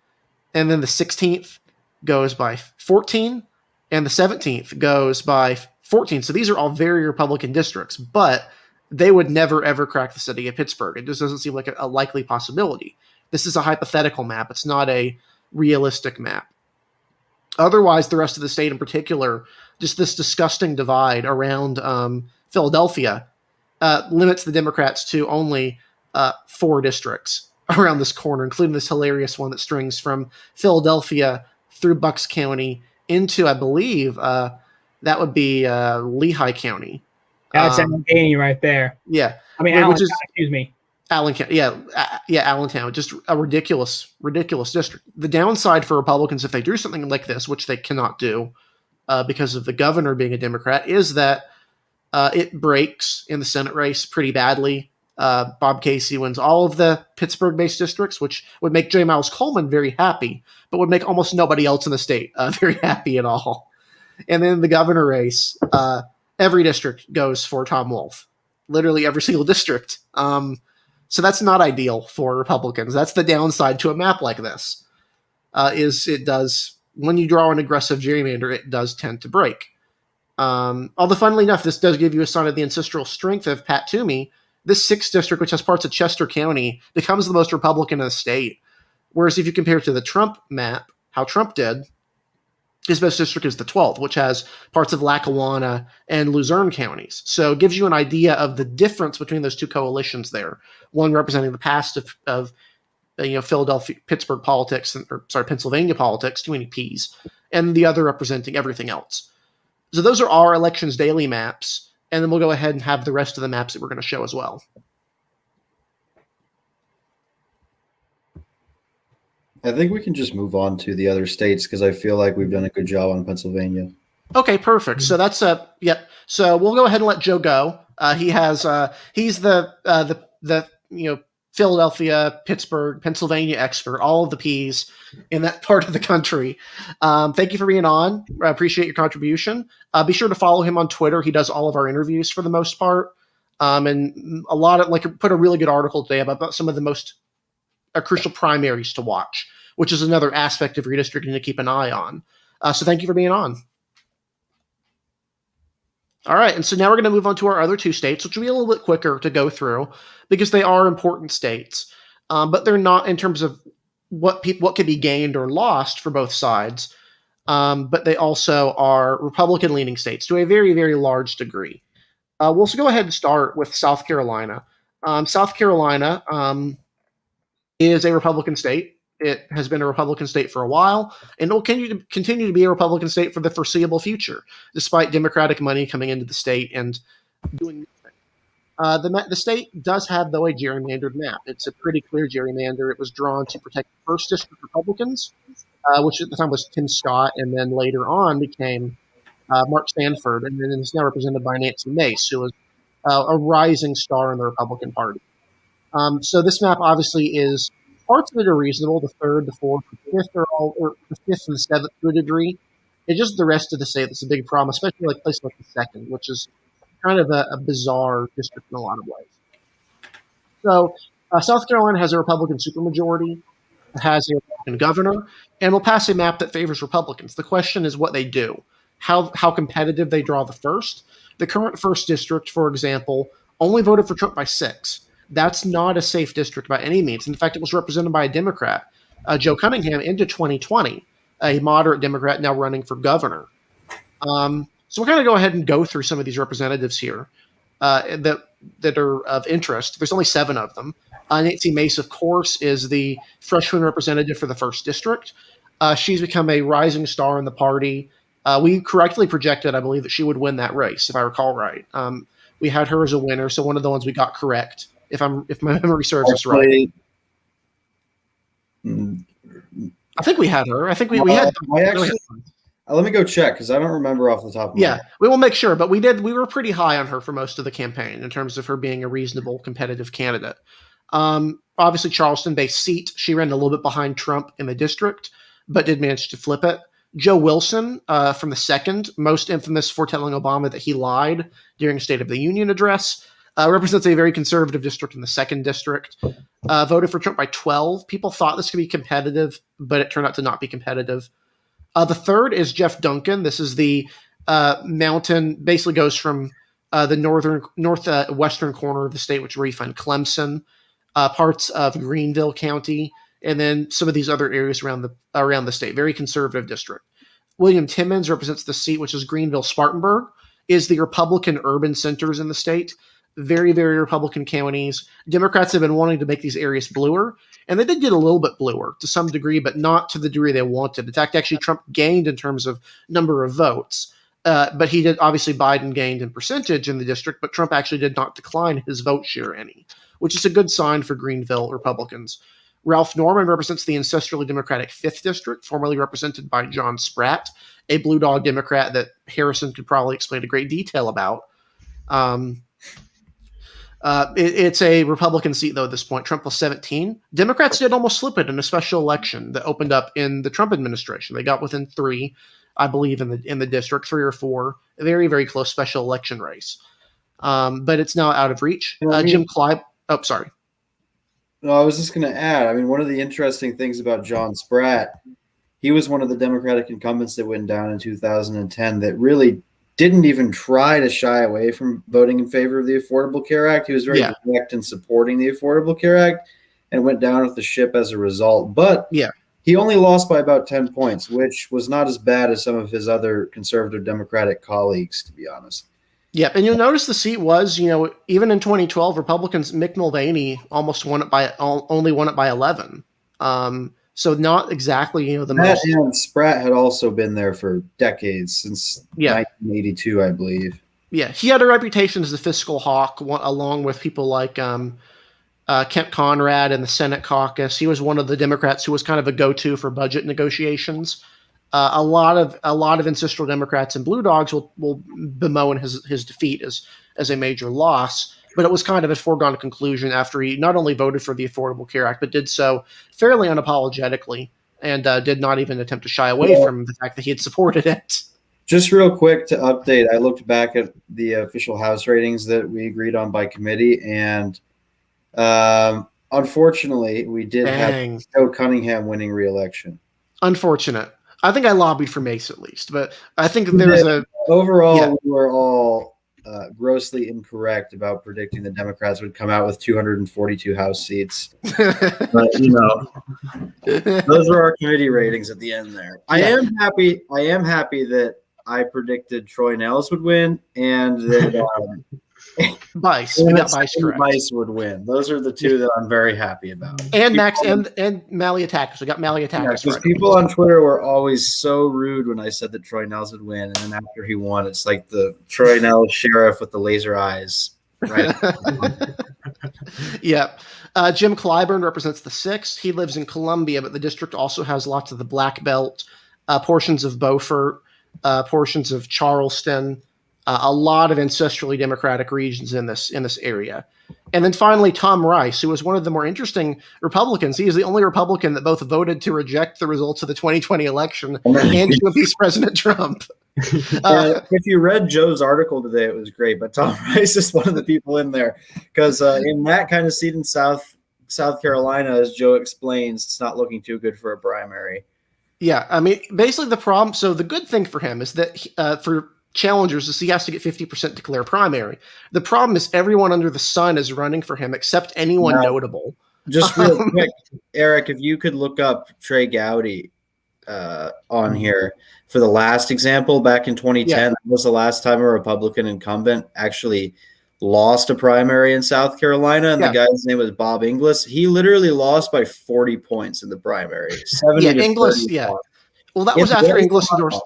And then the 16th goes by 14. And the 17th goes by 14. So these are all very Republican districts. But they would never, ever crack the city of Pittsburgh. It just doesn't seem like a likely possibility. This is a hypothetical map. It's not a realistic map. Otherwise, the rest of the state in particular, just this disgusting divide around Philadelphia limits the Democrats to only 4 districts around this corner, including this hilarious one that strings from Philadelphia through Bucks County into, I believe, that would be Lehigh County. That's Allegheny right there. Yeah. I mean, Allentown, excuse me. Allentown. Yeah, Allentown. Just a ridiculous district. The downside for Republicans, if they do something like this, which they cannot do because of the governor being a Democrat, is that it breaks in the Senate race pretty badly. Bob Casey wins all of the Pittsburgh-based districts, which would make J. Miles Coleman very happy, but would make almost nobody else in the state very happy at all. And then the governor race, every district goes for Tom Wolf, literally every single district. So that's not ideal for Republicans. That's the downside to a map like this, is it does, when you draw an aggressive gerrymander, it does tend to break. Although, funnily enough, this does give you a sign of the ancestral strength of Pat Toomey. This 6th district, which has parts of Chester County, becomes the most Republican in the state. Whereas if you compare it to the Trump map, how Trump did, his best district is the 12th, which has parts of Lackawanna and Luzerne counties. So it gives you an idea of the difference between those two coalitions there. One representing the past of Philadelphia, Pittsburgh politics, Pennsylvania politics, too many P's, and the other representing everything else. So those are our Elections Daily maps. And then we'll go ahead and have the rest of the maps that we're going to show as well. I think we can just move on to the other states because I feel like we've done a good job on Pennsylvania. Okay, perfect. So that's So we'll go ahead and let Joe go. He's the Philadelphia, Pittsburgh, Pennsylvania expert, all of the P's in that part of the country. Thank you for being on. I appreciate your contribution. Be sure to follow him on Twitter. He does all of our interviews for the most part. And a lot of put a really good article today about some of the most crucial primaries to watch, which is another aspect of redistricting to keep an eye on. So thank you for being on. All right, and so now we're going to move on to our other 2 states, which will be a little bit quicker to go through because they are important states, but they're not in terms of what could be gained or lost for both sides. But they also are Republican-leaning states to a very, very large degree. We'll go ahead and start with South Carolina. South Carolina is a Republican state. It has been a Republican state for a while, and it will continue to be a Republican state for the foreseeable future, despite Democratic money coming into the state and doing nothing. The state does have, though, a gerrymandered map. It's a pretty clear gerrymander. It was drawn to protect first district Republicans, which at the time was Tim Scott, and then later on became Mark Sanford, and then is now represented by Nancy Mace, who is a rising star in the Republican Party. So this map obviously is, parts of it are reasonable. The third, the fourth, the fifth are all, or the fifth and the seventh to a degree. It's just the rest of the state that's a big problem, especially like places like the second, which is kind of a bizarre district in a lot of ways. So South Carolina has a Republican supermajority, has a Republican governor, and will pass a map that favors Republicans. The question is what they do, how competitive they draw the first. The current first district, for example, only voted for Trump by 6. That's not a safe district by any means. In fact, it was represented by a Democrat, Joe Cunningham, into 2020, a moderate Democrat now running for governor. So we're going to go ahead and go through some of these representatives here that are of interest. There's only 7 of them. Nancy Mace, of course, is the freshman representative for the first district. She's become a rising star in the party. We correctly projected, I believe, that she would win that race, if I recall right. We had her as a winner, so one of the ones we got correct, if my memory serves us right. I think we had her. I think we had. Let me go check because I don't remember off the top of my head. We will make sure, but we did. We were pretty high on her for most of the campaign in terms of her being a reasonable, competitive candidate. Obviously, Charleston-based seat. She ran a little bit behind Trump in the district, but did manage to flip it. Joe Wilson from the second, most infamous for telling Obama that he lied during a State of the Union address, represents a very conservative district in the second district. Voted for Trump by 12. People thought this could be competitive, but it turned out to not be competitive. The third is Jeff Duncan. This is the mountain, basically goes from the northwestern corner of the state, where you find Clemson, parts of Greenville County, and then some of these other areas around the state. Very conservative district. William Timmons represents the seat, which is Greenville-Spartanburg, is the Republican urban centers in the state. Very, very Republican counties. Democrats have been wanting to make these areas bluer, and they did get a little bit bluer to some degree, but not to the degree they wanted. In fact, actually, Trump gained in terms of number of votes, but he did. Obviously, Biden gained in percentage in the district, but Trump actually did not decline his vote share any, which is a good sign for Greenville Republicans. Ralph Norman represents the ancestrally Democratic 5th District, formerly represented by John Spratt, a Blue Dog Democrat that Harrison could probably explain in great detail about. It's a Republican seat, though, at this point. Trump was 17. Democrats did almost slip it in a special election that opened up in the Trump administration. They got within 3, I believe, in the district, 3 or 4. A very, very close special election race. But it's now out of reach. Jim Clyburn. Oh, sorry. No, I was just going to add, one of the interesting things about John Spratt, he was one of the Democratic incumbents that went down in 2010 that really didn't even try to shy away from voting in favor of the Affordable Care Act. He was very direct in supporting the Affordable Care Act and went down with the ship as a result. But he only lost by about 10 points, which was not as bad as some of his other conservative Democratic colleagues, to be honest. Yep, and you'll notice the seat was, even in 2012, Republicans, Mick Mulvaney only won it by 11. So not exactly, the most. And Spratt had also been there for decades, since 1982, I believe. Yeah, he had a reputation as a fiscal hawk, along with people like Kent Conrad in the Senate caucus. He was one of the Democrats who was kind of a go-to for budget negotiations. A lot of ancestral Democrats and Blue Dogs will bemoan his defeat as a major loss, but it was kind of a foregone conclusion after he not only voted for the Affordable Care Act, but did so fairly unapologetically and did not even attempt to shy away from the fact that he had supported it. Just real quick to update, I looked back at the official House ratings that we agreed on by committee, and unfortunately, we did have Joe Cunningham winning re-election. Unfortunate. I think I lobbied for Mace at least, but I think there's overall we were all grossly incorrect about predicting the Democrats would come out with 242 House seats. But those are our committee ratings at the end there. I am happy that I predicted Troy Nehls would win and that Bice. We got Bice correct. Bice would win. Those are the two that I'm very happy about. And Max and Malliotakis. We got Malliotakis. Because people on Twitter were always so rude when I said that Troy Nehls would win, and then after he won, it's like the Troy Nehls sheriff with the laser eyes. Right. Yeah. Jim Clyburn represents the 6th. He lives in Columbia, but the district also has lots of the Black Belt, portions of Beaufort, portions of Charleston, a lot of ancestrally Democratic regions in this area. And then finally, Tom Rice, who was one of the more interesting Republicans. He is the only Republican that both voted to reject the results of the 2020 election and to impeach President Trump. If you read Joe's article today, it was great. But Tom Rice is one of the people in there because in that kind of seat in South Carolina, as Joe explains, it's not looking too good for a primary. Yeah, I mean, basically the problem. So the good thing for him is that for challengers is he has to get 50% to declare primary. The problem is everyone under the sun is running for him except anyone notable. Just real quick, Eric, if you could look up Trey Gowdy on here for the last example back in 2010, that was the last time a Republican incumbent actually lost a primary in South Carolina, and the guy's name was Bob Inglis. He literally lost by 40 points in the primary. Inglis. Yeah. Well, that was after Inglis endorsed.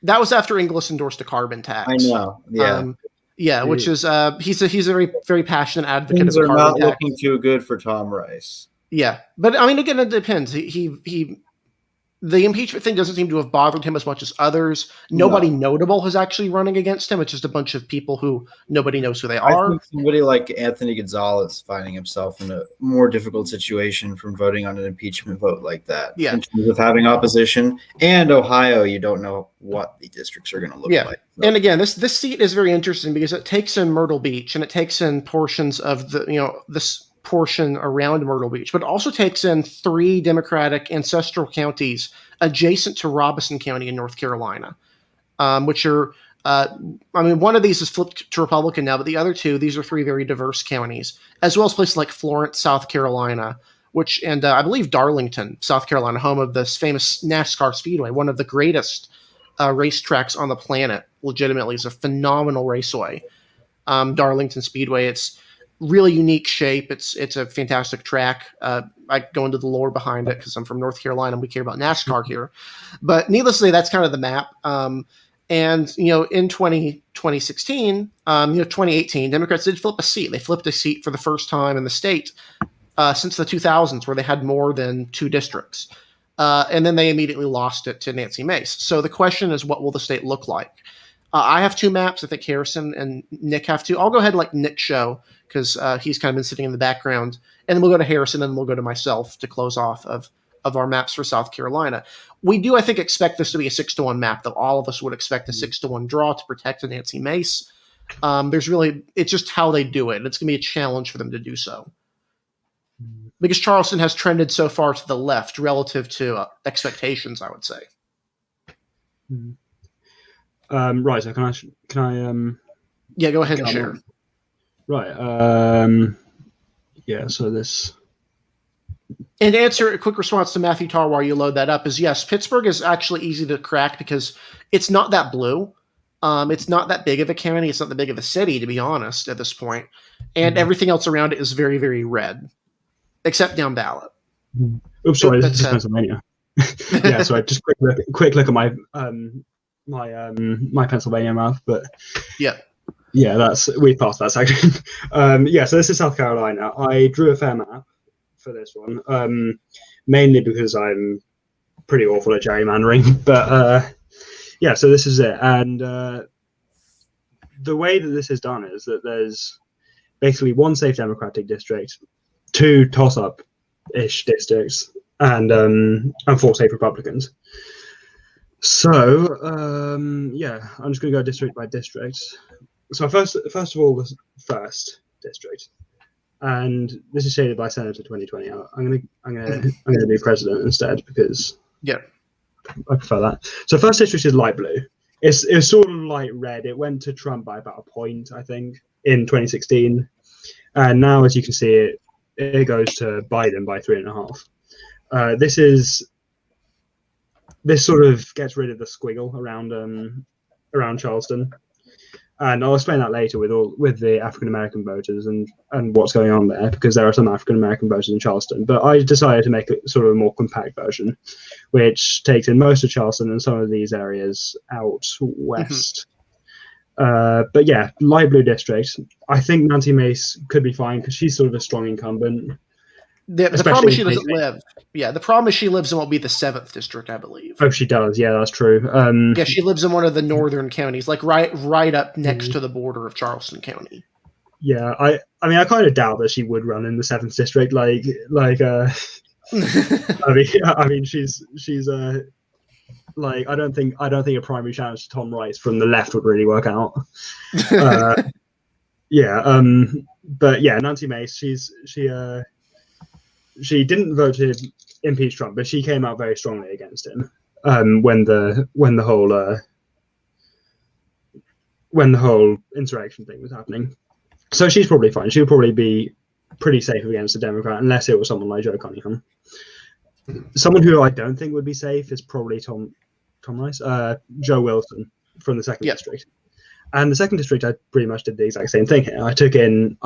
That was after Inglis endorsed a carbon tax. I know. Yeah. Which is he's a very, very passionate advocate Things of the carbon tax. Things are not looking too good for Tom Rice. Yeah, but I mean, again, it depends. The impeachment thing doesn't seem to have bothered him as much as others. Nobody notable is actually running against him. It's just a bunch of people who nobody knows who they are. I think somebody like Anthony Gonzalez finding himself in a more difficult situation from voting on an impeachment vote like that. Yeah. In terms of having opposition. And Ohio, you don't know what the districts are going to look like. So. And again, this seat is very interesting because it takes in Myrtle Beach and it takes in portions of this portion around Myrtle Beach, but also takes in 3 Democratic ancestral counties adjacent to Robeson County in North Carolina, which are, one of these is flipped to Republican now, but the other 2, these are 3 very diverse counties, as well as places like Florence, South Carolina, and I believe Darlington, South Carolina, home of this famous NASCAR Speedway, one of the greatest racetracks on the planet. Legitimately, it's a phenomenal raceway. Darlington Speedway. It's really unique shape. It's a fantastic track. I go into the lore behind it because I'm from North Carolina and we care about NASCAR here. But needless to say, that's kind of the map. In 2016, 2018, Democrats did flip a seat. They flipped a seat for the first time in the state since the 2000s, where they had more than 2 districts. And then they immediately lost it to Nancy Mace. So the question is, what will the state look like? I have 2 maps. I think Harrison and Nick have 2. I'll go ahead and let Nick show because he's kind of been sitting in the background. And then we'll go to Harrison and then we'll go to myself to close off of our maps for South Carolina. We do, I think, expect this to be a 6-1 map, though. All of us would expect a 6-1 draw to protect Nancy Mace. It's just how they do it. It's going to be a challenge for them to do so. Because Charleston has trended so far to the left relative to expectations, I would say. Mm-hmm. Right, so can I yeah, go ahead and share. Right. So this. And to answer a quick response to Matthew Tarr while you load that up is yes, Pittsburgh is actually easy to crack because it's not that blue. It's not that big of a county. It's not that big of a city, to be honest, at this point. And everything else around it is very, very red, except down ballot. Oops, sorry, this is Pennsylvania. Yeah, so I just quick look at my my Pennsylvania map, but we passed that section. So this is South Carolina. I drew a fair map for this one, mainly because I'm pretty awful at gerrymandering, but so this is it. And the way that this is done is that there's basically 1 safe Democratic district, 2 toss-up-ish districts, and 4 safe Republicans. So, I'm just going to go district by district. So first of all, the first district, and this is shaded by Senator 2020. I'm gonna be president instead because I prefer that. So first district is light blue. it's sort of like red. It went to Trump by about a point, I think, in 2016, and now, as you can see, it goes to Biden by 3.5. This sort of gets rid of the squiggle around Charleston, and I'll explain that later with the African American voters and what's going on there, because there are some African American voters in Charleston. But I decided to make a sort of a more compact version, which takes in most of Charleston and some of these areas out west. But yeah, light blue district. I think Nancy Mace could be fine because she's sort of a strong incumbent. The problem is she doesn't live. Yeah, the problem is she lives in what will be the 7th district, I believe. Oh, she does. Yeah, that's true. Yeah, she lives in one of the northern counties, like right up next to the border of Charleston County. Yeah, I mean, I kind of doubt that she would run in the 7th district. I mean, she's like, I don't think a primary challenge to Tom Rice from the left would really work out. Yeah, but yeah, Nancy Mace, she didn't vote to impeach Trump, but she came out very strongly against him when the whole insurrection thing was happening. So she's probably fine. She would probably be pretty safe against a Democrat, unless it was someone like Joe Cunningham. Someone who I don't think would be safe is probably Tom Rice, Joe Wilson from the 2nd district. And the 2nd district, I pretty much did the exact same thing here. I took in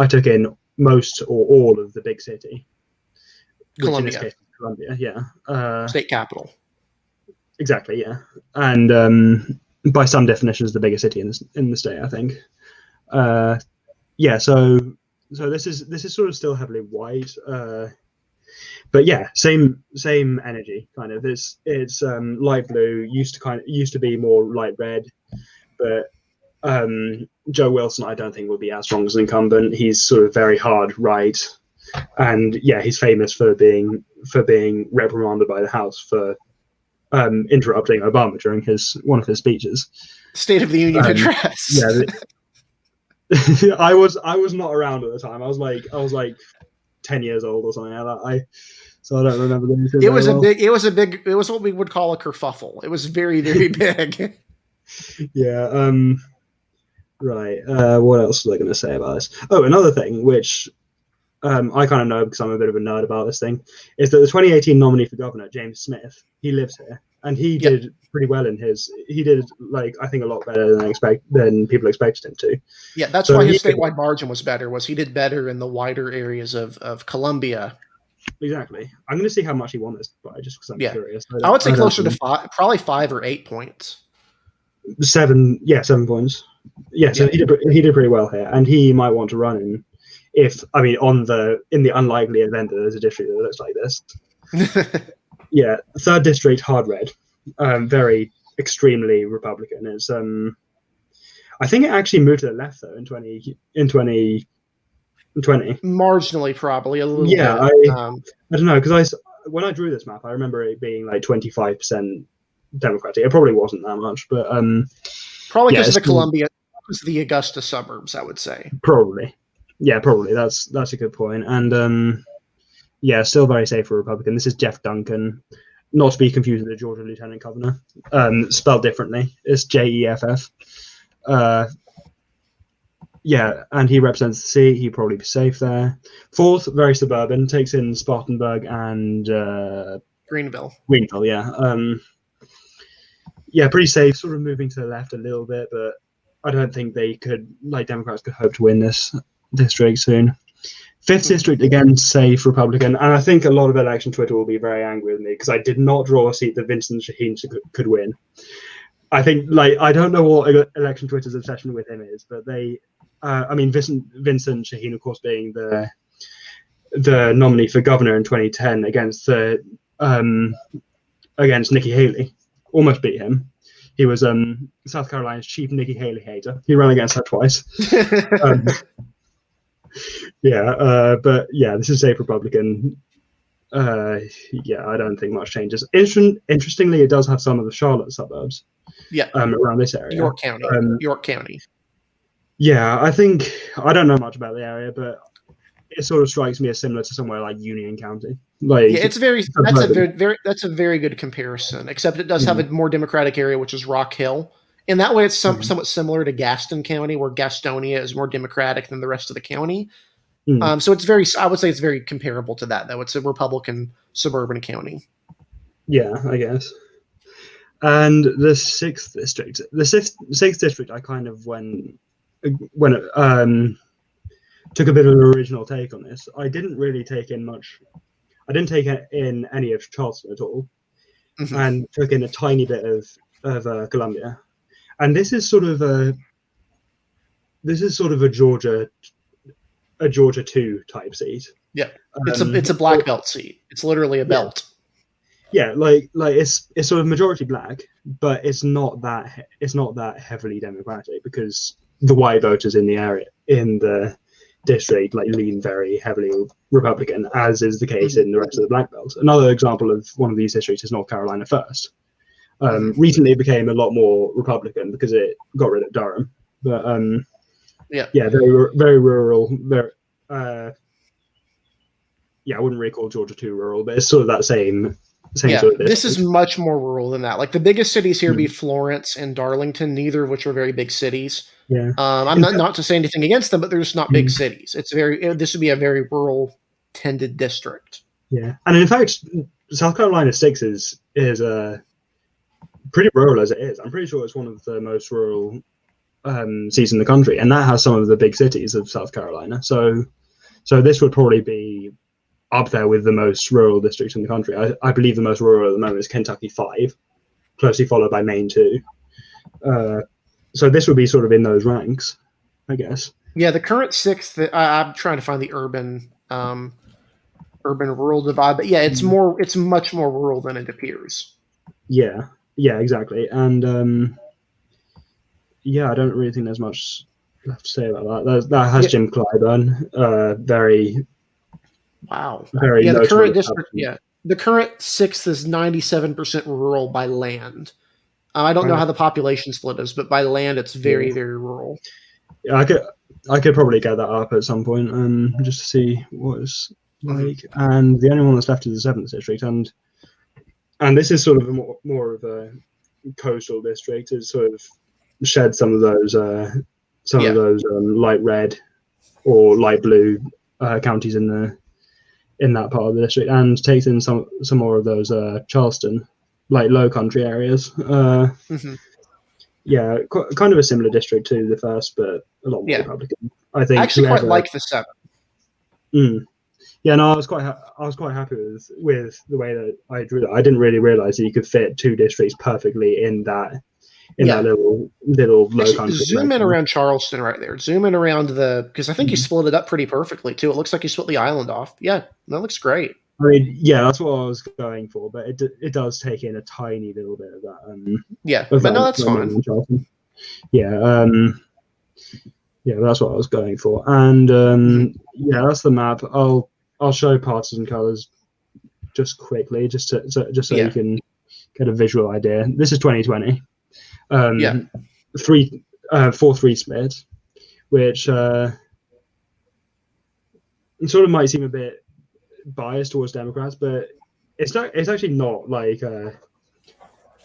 most or all of the big city. Columbia. In this case, Columbia, yeah. State capital. Exactly, yeah. And by some definitions, the biggest city in the state, I think. Yeah, so this is sort of still heavily white. But yeah, same energy, kind of. It's light blue, used to be more light red, but Joe Wilson, I don't think will be as strong as an incumbent. He's sort of very hard right. And yeah, he's famous for being reprimanded by the House for interrupting Obama during one of his speeches. State of the Union address. Yeah, I was not around at the time. I was like 10 years old or something like that. So I don't remember them. It was what we would call a kerfuffle. It was very, very big. Yeah. Right. What else was I going to say about this? Oh, another thing which I kind of know because I'm a bit of a nerd about this thing, is that the 2018 nominee for governor, James Smith, he lives here, and he did pretty well he did, like, I think a lot better than people expected him to. Yeah, that's why his statewide margin was better, he did better in the wider areas of Columbia. Exactly. I'm going to see how much he won this by, just because I'm curious. I would say closer to 5, probably 5 or 8 points. 7 points. Yeah, so he did pretty well here, and he might want to run in in the unlikely event that there's a district that looks like this. Yeah, 3rd district, hard red, very extremely Republican. It's I think it actually moved to the left though in 2020. Marginally, probably a little. Yeah, bit. I don't know, because when I drew this map, I remember it being like 25% Democratic. It probably wasn't that much, but probably because of the Columbia, the Augusta suburbs, I would say. Probably. Yeah, probably. That's a good point. And yeah, still very safe for a Republican. This is Jeff Duncan, not to be confused with the Georgia Lieutenant Governor, spelled differently. It's Jeff. Yeah, and he represents the seat. He'd probably be safe there. 4th, very suburban, takes in Spartanburg and Greenville. Yeah. Yeah, pretty safe. Sort of moving to the left a little bit, but I don't think Democrats could hope to win this district soon. 5th district, again, safe Republican, and I think a lot of election Twitter will be very angry with me because I did not draw a seat that Vincent Shaheen could win. I think, I don't know what election Twitter's obsession with him is, but Vincent Shaheen, of course, being the nominee for governor in 2010 against Nikki Haley, almost beat him. He was South Carolina's chief Nikki Haley hater. He ran against her twice. But yeah, this is safe Republican. Yeah, I don't think much changes. Interestingly, it does have some of the Charlotte suburbs. Yeah, around this area. York County. Yeah, I don't know much about the area, but it sort of strikes me as similar to somewhere like Union County. That's a very good comparison. Except it does have a more Democratic area, which is Rock Hill, In that way, it's somewhat similar to Gaston County, where Gastonia is more Democratic than the rest of the county. So I would say it's very comparable to that, though. It's a Republican suburban county. Yeah, I guess. And the sixth district, I kind of took a bit of an original take on this. I didn't really take in much. I didn't take in any of Charleston at all, and took in a tiny bit of Columbia. And this is sort of a Georgia 2 type seat. Yeah, it's a black belt seat. It's literally a belt. Yeah, like it's sort of majority black, but it's not that heavily Democratic, because the white voters in the area, in the district, like lean very heavily Republican, as is the case in the rest of the black belt. Another example of one of these districts is North Carolina First. Recently it became a lot more Republican because it got rid of Durham, but very rural. I wouldn't really call Georgia 2 rural, but it's sort of that same sort of this is much more rural than that. Like, the biggest cities here be Florence and Darlington, neither of which are very big cities. Yeah, I'm not to say anything against them, but they're just not big cities. This would be a very rural tended district. Yeah, and in fact, South Carolina 6 is pretty rural as it is. I'm pretty sure it's one of the most rural seats in the country, and that has some of the big cities of South Carolina. So this would probably be up there with the most rural districts in the country. I believe the most rural at the moment is Kentucky 5, closely followed by Maine 2. So this would be sort of in those ranks, I guess. Yeah, the current 6th. I'm trying to find the urban rural divide, but yeah, it's much more rural than it appears. Yeah, exactly. And I don't really think there's much left to say about that. That has Jim Clyburn, very. Wow. Very the current district. Yeah, the current 6th is 97% rural by land. I don't know how the population split is, but by land, it's very, very rural. Yeah, I could probably get that up at some point, just to see what it's like. And the only one that's left is the 7th district, and this is sort of more of a coastal district. It sort of shed some of those light red or light blue counties in that part of the district, and takes in some more of those Charleston, like low country areas. Yeah, kind of a similar district to the first, but a lot more Republican. I think. I actually quite like the 7th. Yeah, no, I was quite happy with the way that I drew that. I didn't really realize that you could fit 2 districts perfectly in that little low country. Zoom in around Charleston right there. Zoom in around because I think you split it up pretty perfectly too. It looks like you split the island off. Yeah, that looks great. I mean, yeah, that's what I was going for, but it does take in a tiny little bit of that. But no, that's fine. Yeah, that's what I was going for, and that's the map. I'll show partisan colors just quickly, just so you can get a visual idea. This is 2020. 4-3 split, which sort of might seem a bit biased towards Democrats, but it's actually not like a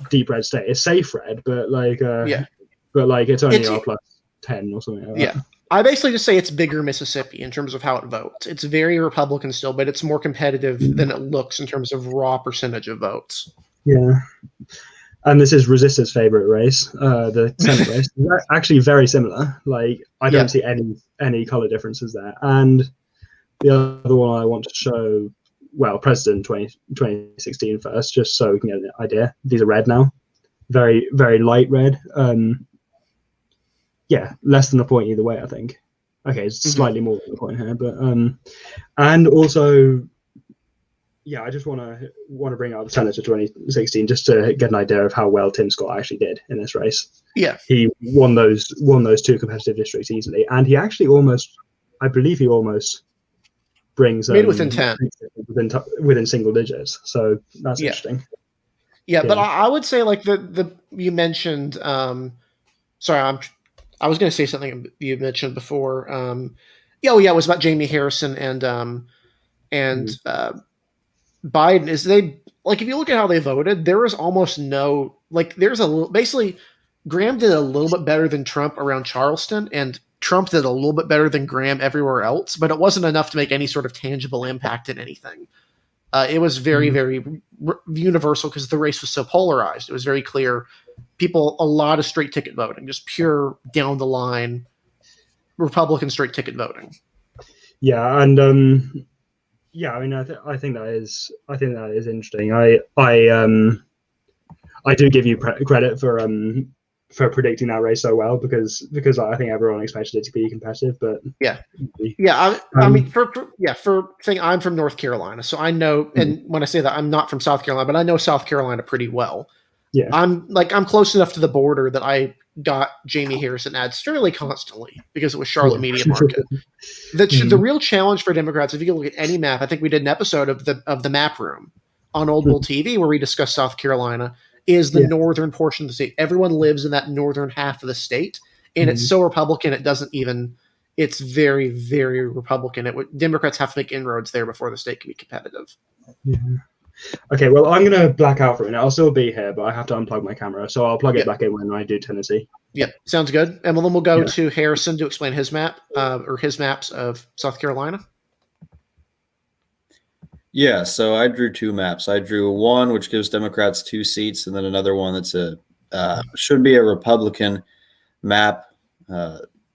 deep red state. It's safe red, but it's only R+10 or something like that. I basically just say it's bigger Mississippi in terms of how it votes. It's very Republican still, but it's more competitive than it looks in terms of raw percentage of votes. Yeah. And this is Resistors' favorite race, the Senate race. They're actually very similar. Like, I don't see any color differences there. And the other one I want to show, President 2016 first, just so we can get an idea. These are red now. Very, very light red. Less than a point either way, I think. Okay, it's slightly more than a point here, but and also, I just want to bring up the Senator 2016 just to get an idea of how well Tim Scott actually did in this race. Yeah, he won those 2 competitive districts easily, and he actually almost brings made within 10 within single digits. So that's interesting. Yeah, but I would say like the you mentioned. Sorry, I was going to say something you mentioned before. It was about Jamie Harrison and Biden. If you look at how they voted, there is almost no there's basically Graham did a little bit better than Trump around Charleston, and Trump did a little bit better than Graham everywhere else, but it wasn't enough to make any sort of tangible impact in anything. It was very, very universal because the race was so polarized. It was very clear. People, a lot of straight ticket voting, just pure down the line Republican straight ticket voting. Yeah, and yeah, I mean, I think that is interesting. I do give you credit for predicting that race so well because I think everyone expected it to be competitive. But yeah. I mean, for thing, I'm from North Carolina, so I know. And when I say that, I'm not from South Carolina, but I know South Carolina pretty well. Yeah, I'm close enough to the border that I got Jamie Harrison ads fairly constantly because it was Charlotte Media Market. The real challenge for Democrats, if you look at any map, I think we did an episode of the map room on Old Bull TV where we discussed South Carolina, is the northern portion of the state. Everyone lives in that northern half of the state, and it's so Republican it doesn't even. It's very, very Republican. Democrats have to make inroads there before the state can be competitive. Yeah. Okay, well, I'm going to black out for a minute. I'll still be here, but I have to unplug my camera, so I'll plug it back in when I do Tennessee. Yep, sounds good. And then we'll go to Harrison to explain his map or his maps of South Carolina. Yeah, so I drew two maps. I drew one which gives Democrats 2 seats, and then another one that's should be a Republican map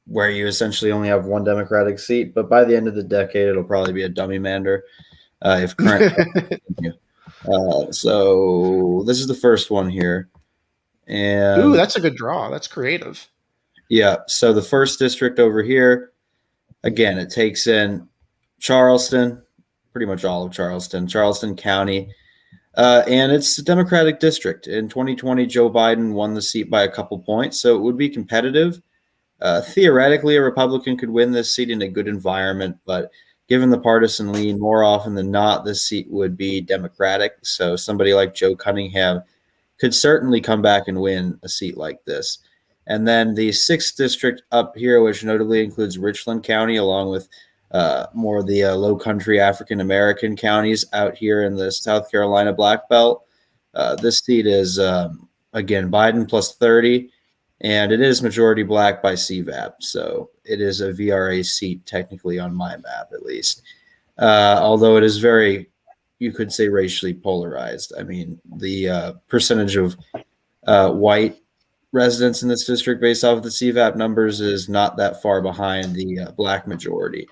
where you essentially only have one Democratic seat. But by the end of the decade, it'll probably be a dummy mander if current. So this is the first one here. And ooh, that's a good draw. That's creative. Yeah, so the first district over here, again, it takes in Charleston, pretty much all of Charleston County, and it's a Democratic district. In 2020, Joe Biden won the seat by a couple points, so it would be competitive. Theoretically, a Republican could win this seat in a good environment, but given the partisan lean, more often than not, this seat would be Democratic. So somebody like Joe Cunningham could certainly come back and win a seat like this. And then the 6th district up here, which notably includes Richland County, along with more of the low country African American counties out here in the South Carolina Black Belt. This seat is, again, Biden plus 30, and it is majority black by CVAP. So it is a VRA seat technically on my map, at least. Although it is very, you could say, racially polarized. I mean, the percentage of white residents in this district based off of the CVAP numbers is not that far behind the black majority.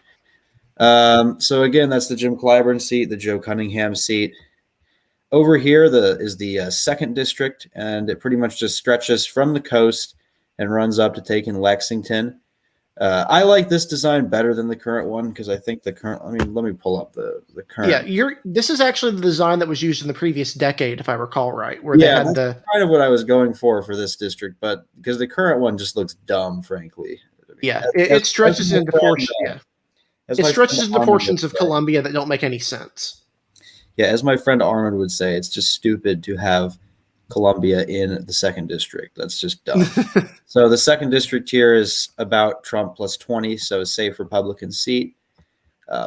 So again, that's the Jim Clyburn seat, the Joe Cunningham seat. Over here is the 2nd district, and it pretty much just stretches from the coast and runs up to take in Lexington. I like this design better than the current one because I think the current. I mean, let me pull up the current. Yeah, this is actually the design that was used in the previous decade, if I recall right. Where they had that's kind of what I was going for this district, but because the current one just looks dumb, frankly. I mean, yeah, it stretches into portions. Yeah, it stretches into portions of Columbia that don't make any sense. Yeah, as my friend Arnold would say, it's just stupid to have Columbia in the 2nd district. That's just dumb. So the 2nd district here is about Trump plus 20, so a safe Republican seat.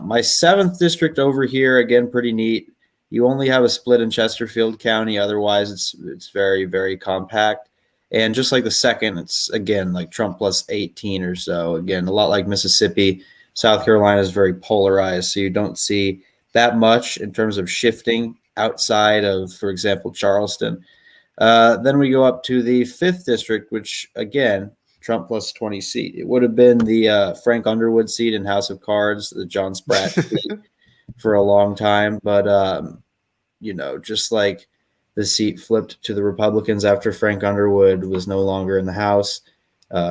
My 7th district over here, again, pretty neat. You only have a split in Chesterfield County. Otherwise, it's very, very compact. And just like the 2nd, it's, again, like Trump plus 18 or so. Again, a lot like Mississippi. South Carolina is very polarized, so you don't see that much in terms of shifting outside of, for example, Charleston. Then we go up to the 5th district, which, again, Trump plus 20 seat. It would have been the Frank Underwood seat in House of Cards, the John Spratt seat for a long time. But, just like the seat flipped to the Republicans after Frank Underwood was no longer in the House,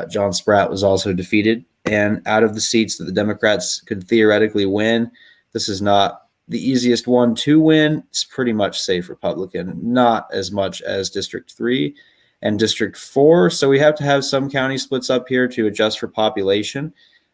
John Spratt was also defeated. And out of the seats that the Democrats could theoretically win, this is not the easiest one to win. It's pretty much safe Republican, not as much as District 3 and District 4. So we have to have some county splits up here to adjust for population.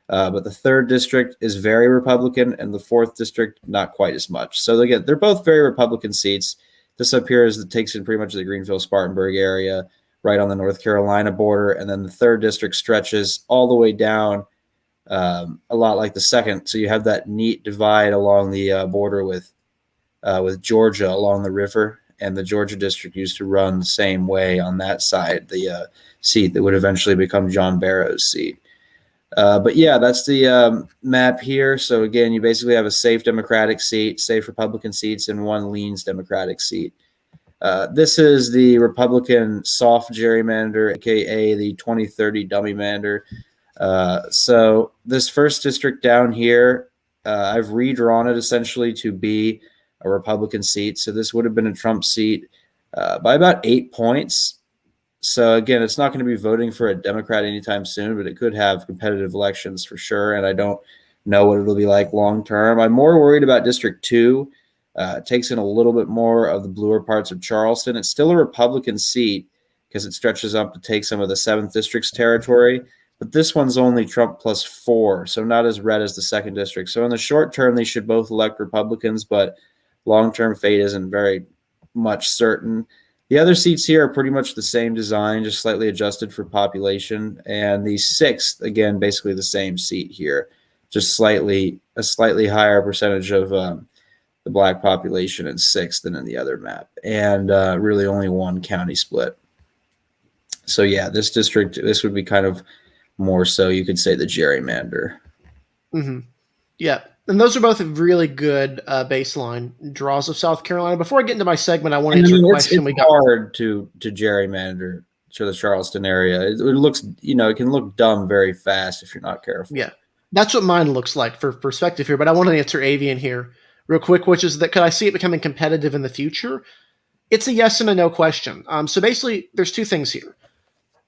But the 3rd district is very Republican, and the 4th district, not quite as much. So again, they're both very Republican seats. This up here takes in pretty much the Greenville-Spartanburg area, right on the North Carolina border. And then the 3rd district stretches all the way down a lot like the 2nd. So you have that neat divide along the border with Georgia along the river. and the Georgia district used to run the same way on that side, the seat that would eventually become John Barrow's seat. But yeah, that's the map here. So again, you basically have a safe Democratic seat, safe Republican seats, and one leans Democratic seat. This is the Republican soft gerrymander, aka the 2030 dummy mander. So this first district down here, I've redrawn it essentially to be a Republican seat. So this would have been a Trump seat by about 8 points. So again, it's not going to be voting for a Democrat anytime soon, but it could have competitive elections for sure. And I don't know what it'll be like long term. I'm more worried about District 2. It takes in a little bit more of the bluer parts of Charleston. It's still a Republican seat because it stretches up to take some of the 7th District's territory. But this one's only Trump +4, so not as red as the 2nd District. So in the short term, they should both elect Republicans, but long-term fate isn't very much certain. The other seats here are pretty much the same design, just slightly adjusted for population. And the 6th, again, basically the same seat here, just a slightly higher percentage of the black population in 6th than in the other map, and really only one county split. So yeah, this district, this would be kind of more so, you could say, the gerrymander. Mm-hmm. Yeah. And those are both really good baseline draws of South Carolina. Before I get into my segment, I want to answer a question. It's hard to gerrymander to the Charleston area. It looks, it can look dumb very fast if you're not careful. Yeah. That's what mine looks like for perspective here. But I want to answer Avian here real quick, which is that could I see it becoming competitive in the future? It's a yes and a no question. So basically, there's two things here.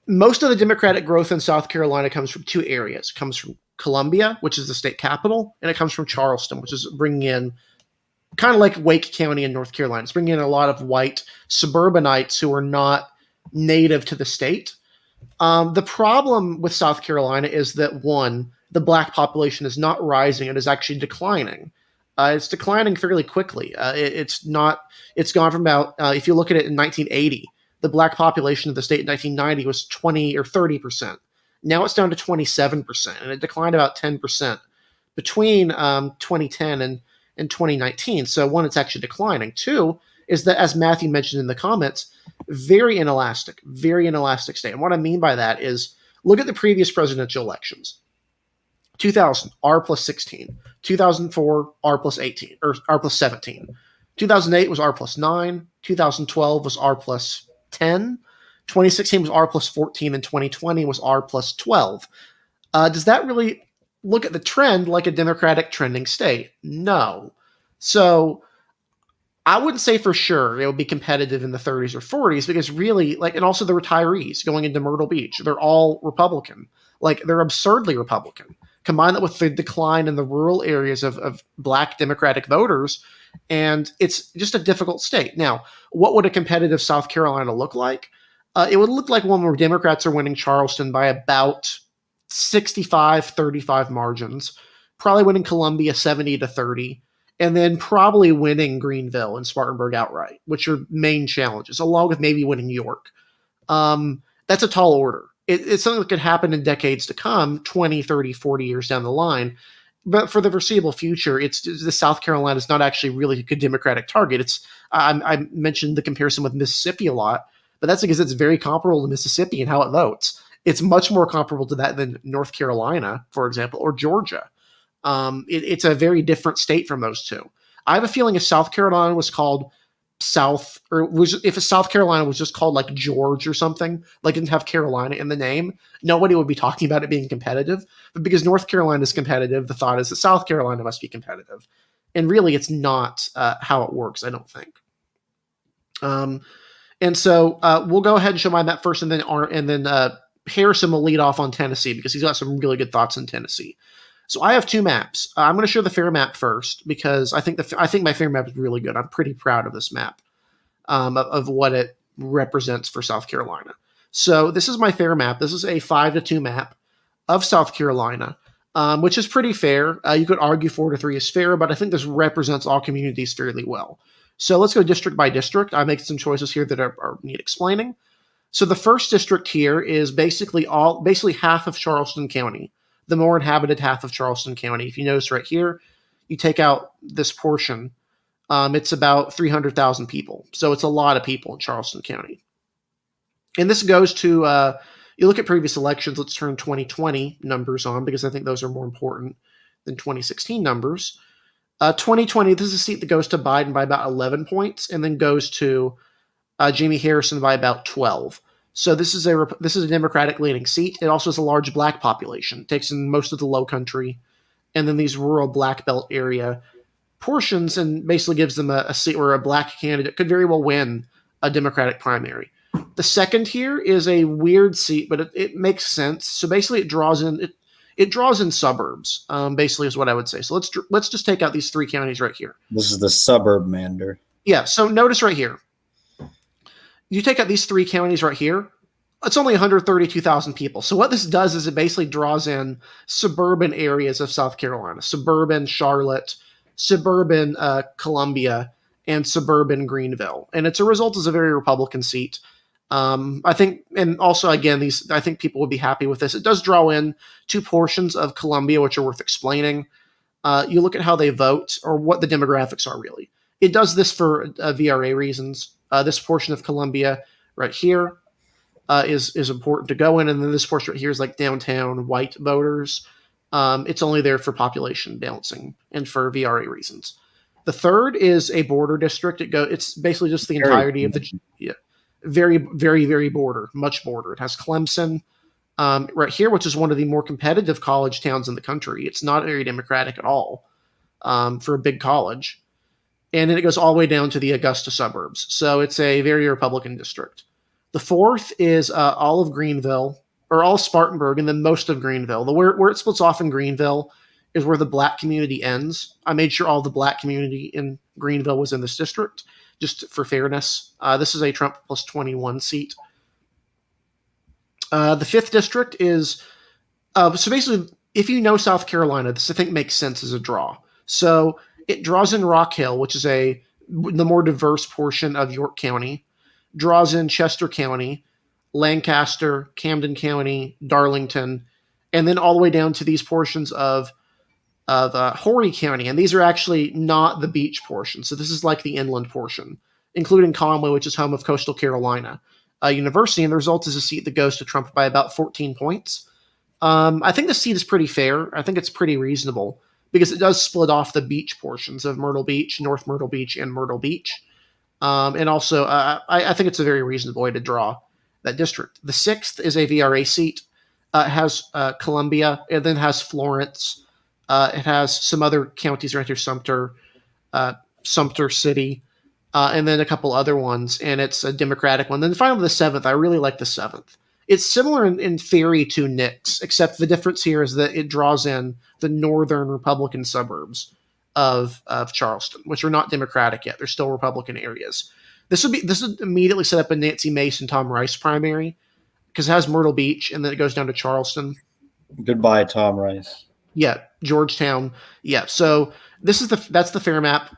Most of the Democratic growth in South Carolina comes from two areas. It comes from Columbia, which is the state capital, and it comes from Charleston, which is bringing in kind of like Wake County in North Carolina. It's bringing in a lot of white suburbanites who are not native to the state. The problem with South Carolina is that, one, the black population is not rising. It is actually declining. It's declining fairly quickly. It's gone from about, if you look at it in 1980, the black population of the state in 1990 was 20 or 30%. Now it's down to 27%, and it declined about 10% between 2010 and 2019. So one, it's actually declining. Two is that, as Matthew mentioned in the comments, very inelastic state. And what I mean by that is look at the previous presidential elections. 2000, R plus 16. 2004, R plus 18, or R plus 17. 2008 was R plus 9. 2012 was R plus 10. 2016 was R plus 14, and 2020 was R plus 12. Does that really look at the trend like a Democratic trending state? No. So I wouldn't say for sure it would be competitive in the 30s or 40s because really, and also the retirees going into Myrtle Beach, they're all Republican. They're absurdly Republican. Combine that with the decline in the rural areas of black Democratic voters, and it's just a difficult state. Now, what would a competitive South Carolina look like? It would look like one where Democrats are winning Charleston by about 65-35 margins, probably winning Columbia 70-30, and then probably winning Greenville and Spartanburg outright, which are main challenges, along with maybe winning York. That's a tall order. It's something that could happen in decades to come, 20, 30, 40 years down the line. But for the foreseeable future, the South Carolina is not actually really a good Democratic target. I mentioned the comparison with Mississippi a lot, but that's because it's very comparable to Mississippi and how it votes. It's much more comparable to that than North Carolina, for example, or Georgia. It's a very different state from those two. I have a feeling if South Carolina was called if South Carolina was just called like George or something, didn't have Carolina in the name, nobody would be talking about it being competitive. But because North Carolina is competitive, the thought is that South Carolina must be competitive. And really, it's not how it works, I don't think. And so we'll go ahead and show my map first, and then Harrison will lead off on Tennessee because he's got some really good thoughts on Tennessee. So I have two maps. I'm going to show the fair map first because I think my fair map is really good. I'm pretty proud of this map, of what it represents for South Carolina. So this is my fair map. This is a 5-2 map of South Carolina, which is pretty fair. You could argue 4-3 is fair, but I think this represents all communities fairly well. So let's go district by district. I make some choices here that need explaining. So the first district here is basically half of Charleston County, the more inhabited half of Charleston County. If you notice right here, you take out this portion, It's about 300,000 people. So it's a lot of people in Charleston County. And this goes to, you look at previous elections, let's turn 2020 numbers on because I think those are more important than 2016 numbers. 2020, this is a seat that goes to Biden by about 11 points and then goes to Jamie Harrison by about 12. So this is a Democratic leaning seat. It also has a large black population. It takes in most of the low country and then these rural black belt area portions and basically gives them a seat where a black candidate could very well win a Democratic primary. The second here is a weird seat, but it makes sense. So basically it draws in suburbs, basically is what I would say. So let's just take out these 3 counties right here. This is the suburb mander. Yeah, so notice right here. You take out these 3 counties right here, it's only 132,000 people. So what this does is it basically draws in suburban areas of South Carolina, suburban Charlotte, suburban Columbia, and suburban Greenville. And it's a result as a very Republican seat. I think, and also again, I think people would be happy with this. It does draw in 2 portions of Columbia, which are worth explaining. You look at how they vote or what the demographics are really. It does this for VRA reasons. This portion of Columbia right here is important to go in, and then this portion right here is like downtown white voters. It's only there for population balancing and for VRA reasons. The third is a border district. It's basically just the entirety of the very, very, very border, much border. It has Clemson right here, which is one of the more competitive college towns in the country. It's not very Democratic at all for a big college. And then it goes all the way down to the Augusta suburbs. So it's a very Republican district. The fourth is all of Greenville, or all Spartanburg, and then most of Greenville. Where it splits off in Greenville is where the black community ends. I made sure all the black community in Greenville was in this district, just for fairness. This is a Trump plus 21 seat. The fifth district is, so basically, if you know South Carolina, this I think makes sense as a draw. So it draws in Rock Hill, which is the more diverse portion of York County, draws in Chester County, Lancaster, Camden County, Darlington, and then all the way down to these portions of Horry County. And these are actually not the beach portion. So this is like the inland portion, including Conway, which is home of Coastal Carolina University. And the result is a seat that goes to Trump by about 14 points. I think the seat is pretty fair. I think it's pretty reasonable because it does split off the beach portions of Myrtle Beach, North Myrtle Beach, and Myrtle Beach. And also, I think it's a very reasonable way to draw that district. The sixth is a VRA seat. It has Columbia. It then has Florence. It has some other counties right here, Sumter City, and then a couple other ones. And it's a Democratic one. Then finally, the seventh. I really like the seventh. It's similar in theory to Nix, except the difference here is that it draws in the northern Republican suburbs of Charleston, which are not Democratic yet. They're still Republican areas. This would immediately set up a Nancy Mace, Tom Rice primary because it has Myrtle Beach and then it goes down to Charleston. Goodbye, Tom Rice. Yeah, Georgetown. Yeah, so that's the fair map.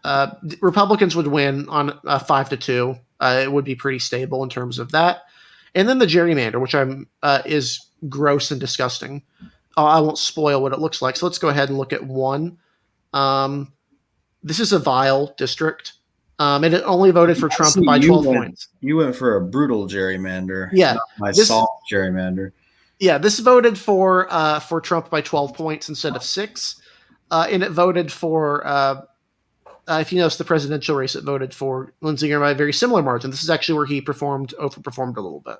Republicans would win on 5-2. It would be pretty stable in terms of that. And then the gerrymander, which is gross and disgusting. I won't spoil what it looks like. So let's go ahead and look at one. This is a vile district. And it only voted for Trump by 12 points. You went for a brutal gerrymander. Yeah. My soft gerrymander. Yeah, this voted for Trump by 12 points instead of 6. And it voted for, if you notice the presidential race, it voted for Lindsey Graham by a very similar margin. This is actually where he overperformed a little bit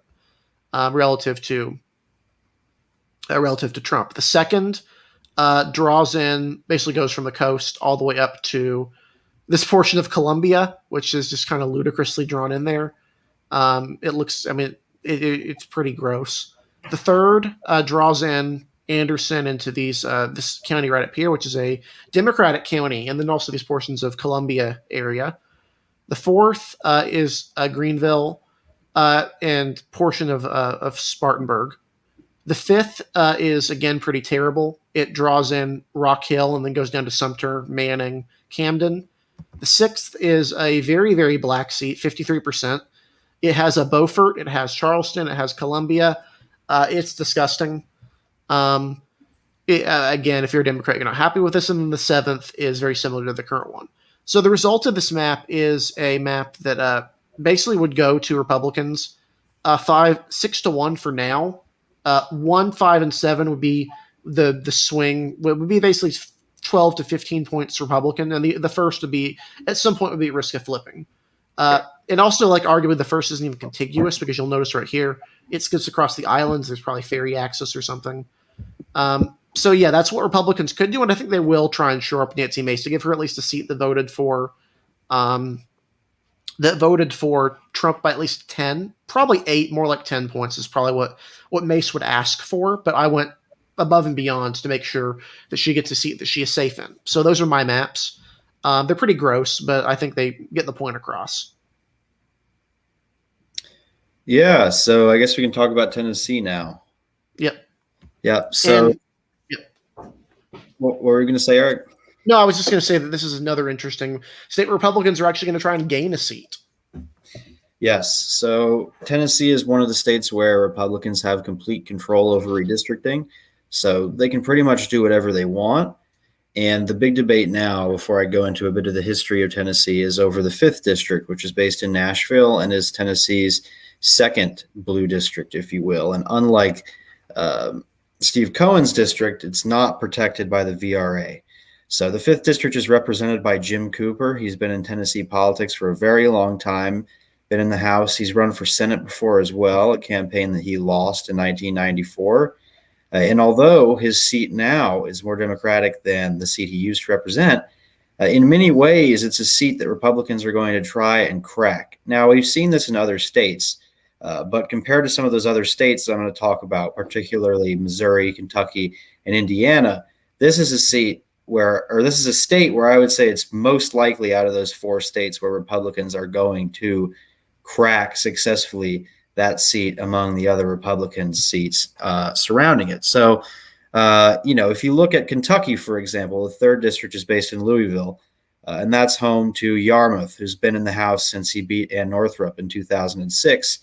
relative to Trump. The second draws in, basically goes from the coast all the way up to this portion of Columbia, which is just kind of ludicrously drawn in there. It looks, it's pretty gross. The third draws in Anderson into this county right up here, which is a Democratic county, and then also these portions of Columbia area. The fourth is Greenville and portion of Spartanburg. The fifth is, again, pretty terrible. It draws in Rock Hill and then goes down to Sumter, Manning, Camden. The sixth is a very, very black seat, 53%. It has a Beaufort. It has Charleston. It has Columbia. It's disgusting. Again, if you're a Democrat, you're not happy with this. And then the seventh is very similar to the current one. So the result of this map is a map that basically would go to Republicans 6-1 for now. 1, 5, and 7 would be the swing. Would be basically 12 to 15 points Republican, and the first would be at some point would be at risk of flipping. And also, like, arguably the first isn't even contiguous because you'll notice right here it skips across the islands. There's probably ferry access or something. So yeah, that's what Republicans could do, and I think they will try and shore up Nancy Mace to give her at least a seat that voted for Trump by at least 10, probably 8, more like 10 points is probably what Mace would ask for. But I went above and beyond to make sure that she gets a seat that she is safe in. So those are my maps. They're pretty gross, but I think they get the point across. Yeah, so I guess we can talk about Tennessee now. Yep. Yep. So, what were we going to say, Eric? No, I was just going to say that this is another interesting state. Republicans are actually going to try and gain a seat. Yes. So Tennessee is one of the states where Republicans have complete control over redistricting. So they can pretty much do whatever they want. And the big debate now, before I go into a bit of the history of Tennessee, is over the 5th district, which is based in Nashville and is Tennessee's second blue district, if you will. And unlike Steve Cohen's district, it's not protected by the VRA. So the 5th district is represented by Jim Cooper. He's been in Tennessee politics for a very long time, been in the House. He's run for Senate before as well, a campaign that he lost in 1994. And although his seat now is more Democratic than the seat he used to represent, in many ways, it's a seat that Republicans are going to try and crack. Now, we've seen this in other states, but compared to some of those other states that I'm going to talk about, particularly Missouri, Kentucky, and Indiana, this is a state where I would say it's most likely out of those 4 states where Republicans are going to crack successfully that seat among the other Republican seats surrounding it. So, if you look at Kentucky, for example, the 3rd district is based in Louisville, and that's home to Yarmouth, who's been in the House since he beat Ann Northrup in 2006.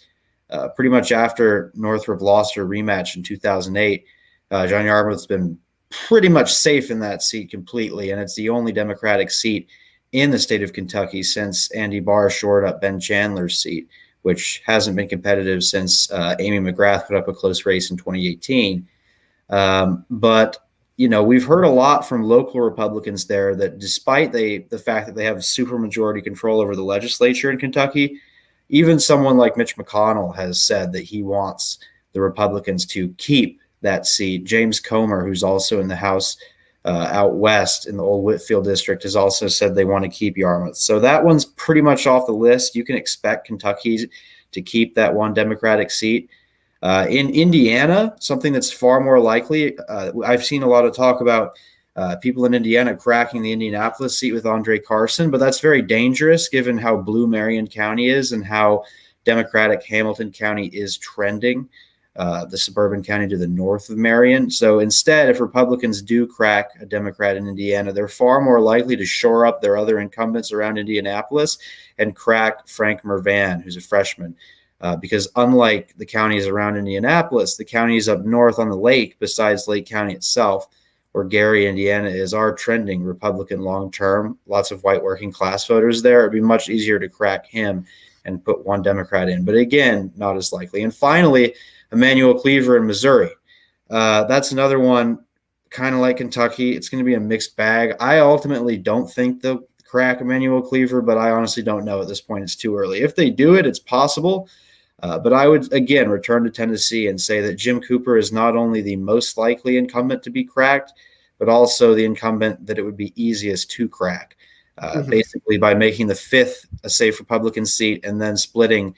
Pretty much after Northrup lost her rematch in 2008, John Yarmouth's been pretty much safe in that seat completely, and it's the only Democratic seat in the state of Kentucky since Andy Barr shored up Ben Chandler's seat, which hasn't been competitive since Amy McGrath put up a close race in 2018. But we've heard a lot from local Republicans there that despite the fact that they have supermajority control over the legislature in Kentucky, even someone like Mitch McConnell has said that he wants the Republicans to keep that seat. James Comer, who's also in the House out west in the old Whitfield district, has also said they want to keep Yarmouth. So that one's pretty much off the list. You can expect Kentucky to keep that one Democratic seat. In Indiana, something that's far more likely, I've seen a lot of talk about people in Indiana cracking the Indianapolis seat with Andre Carson, but that's very dangerous given how blue Marion County is and how Democratic Hamilton County is trending, the suburban county to the north of Marion. So instead, if Republicans do crack a Democrat in Indiana, they're far more likely to shore up their other incumbents around Indianapolis and crack Frank Mervan, who's a freshman. Because unlike the counties around Indianapolis, the counties up north on the lake, besides Lake County itself, where Gary, Indiana is, are trending Republican long-term. Lots of white working class voters there. It'd be much easier to crack him and put one Democrat in. But again, not as likely. And finally, Emanuel Cleaver in Missouri. That's another one, kind of like Kentucky. It's going to be a mixed bag. I ultimately don't think they'll crack Emanuel Cleaver, but I honestly don't know at this point. It's too early. If they do it, it's possible. But I would, again, return to Tennessee and say that Jim Cooper is not only the most likely incumbent to be cracked, but also the incumbent that it would be easiest to crack, basically by making the 5th a safe Republican seat and then splitting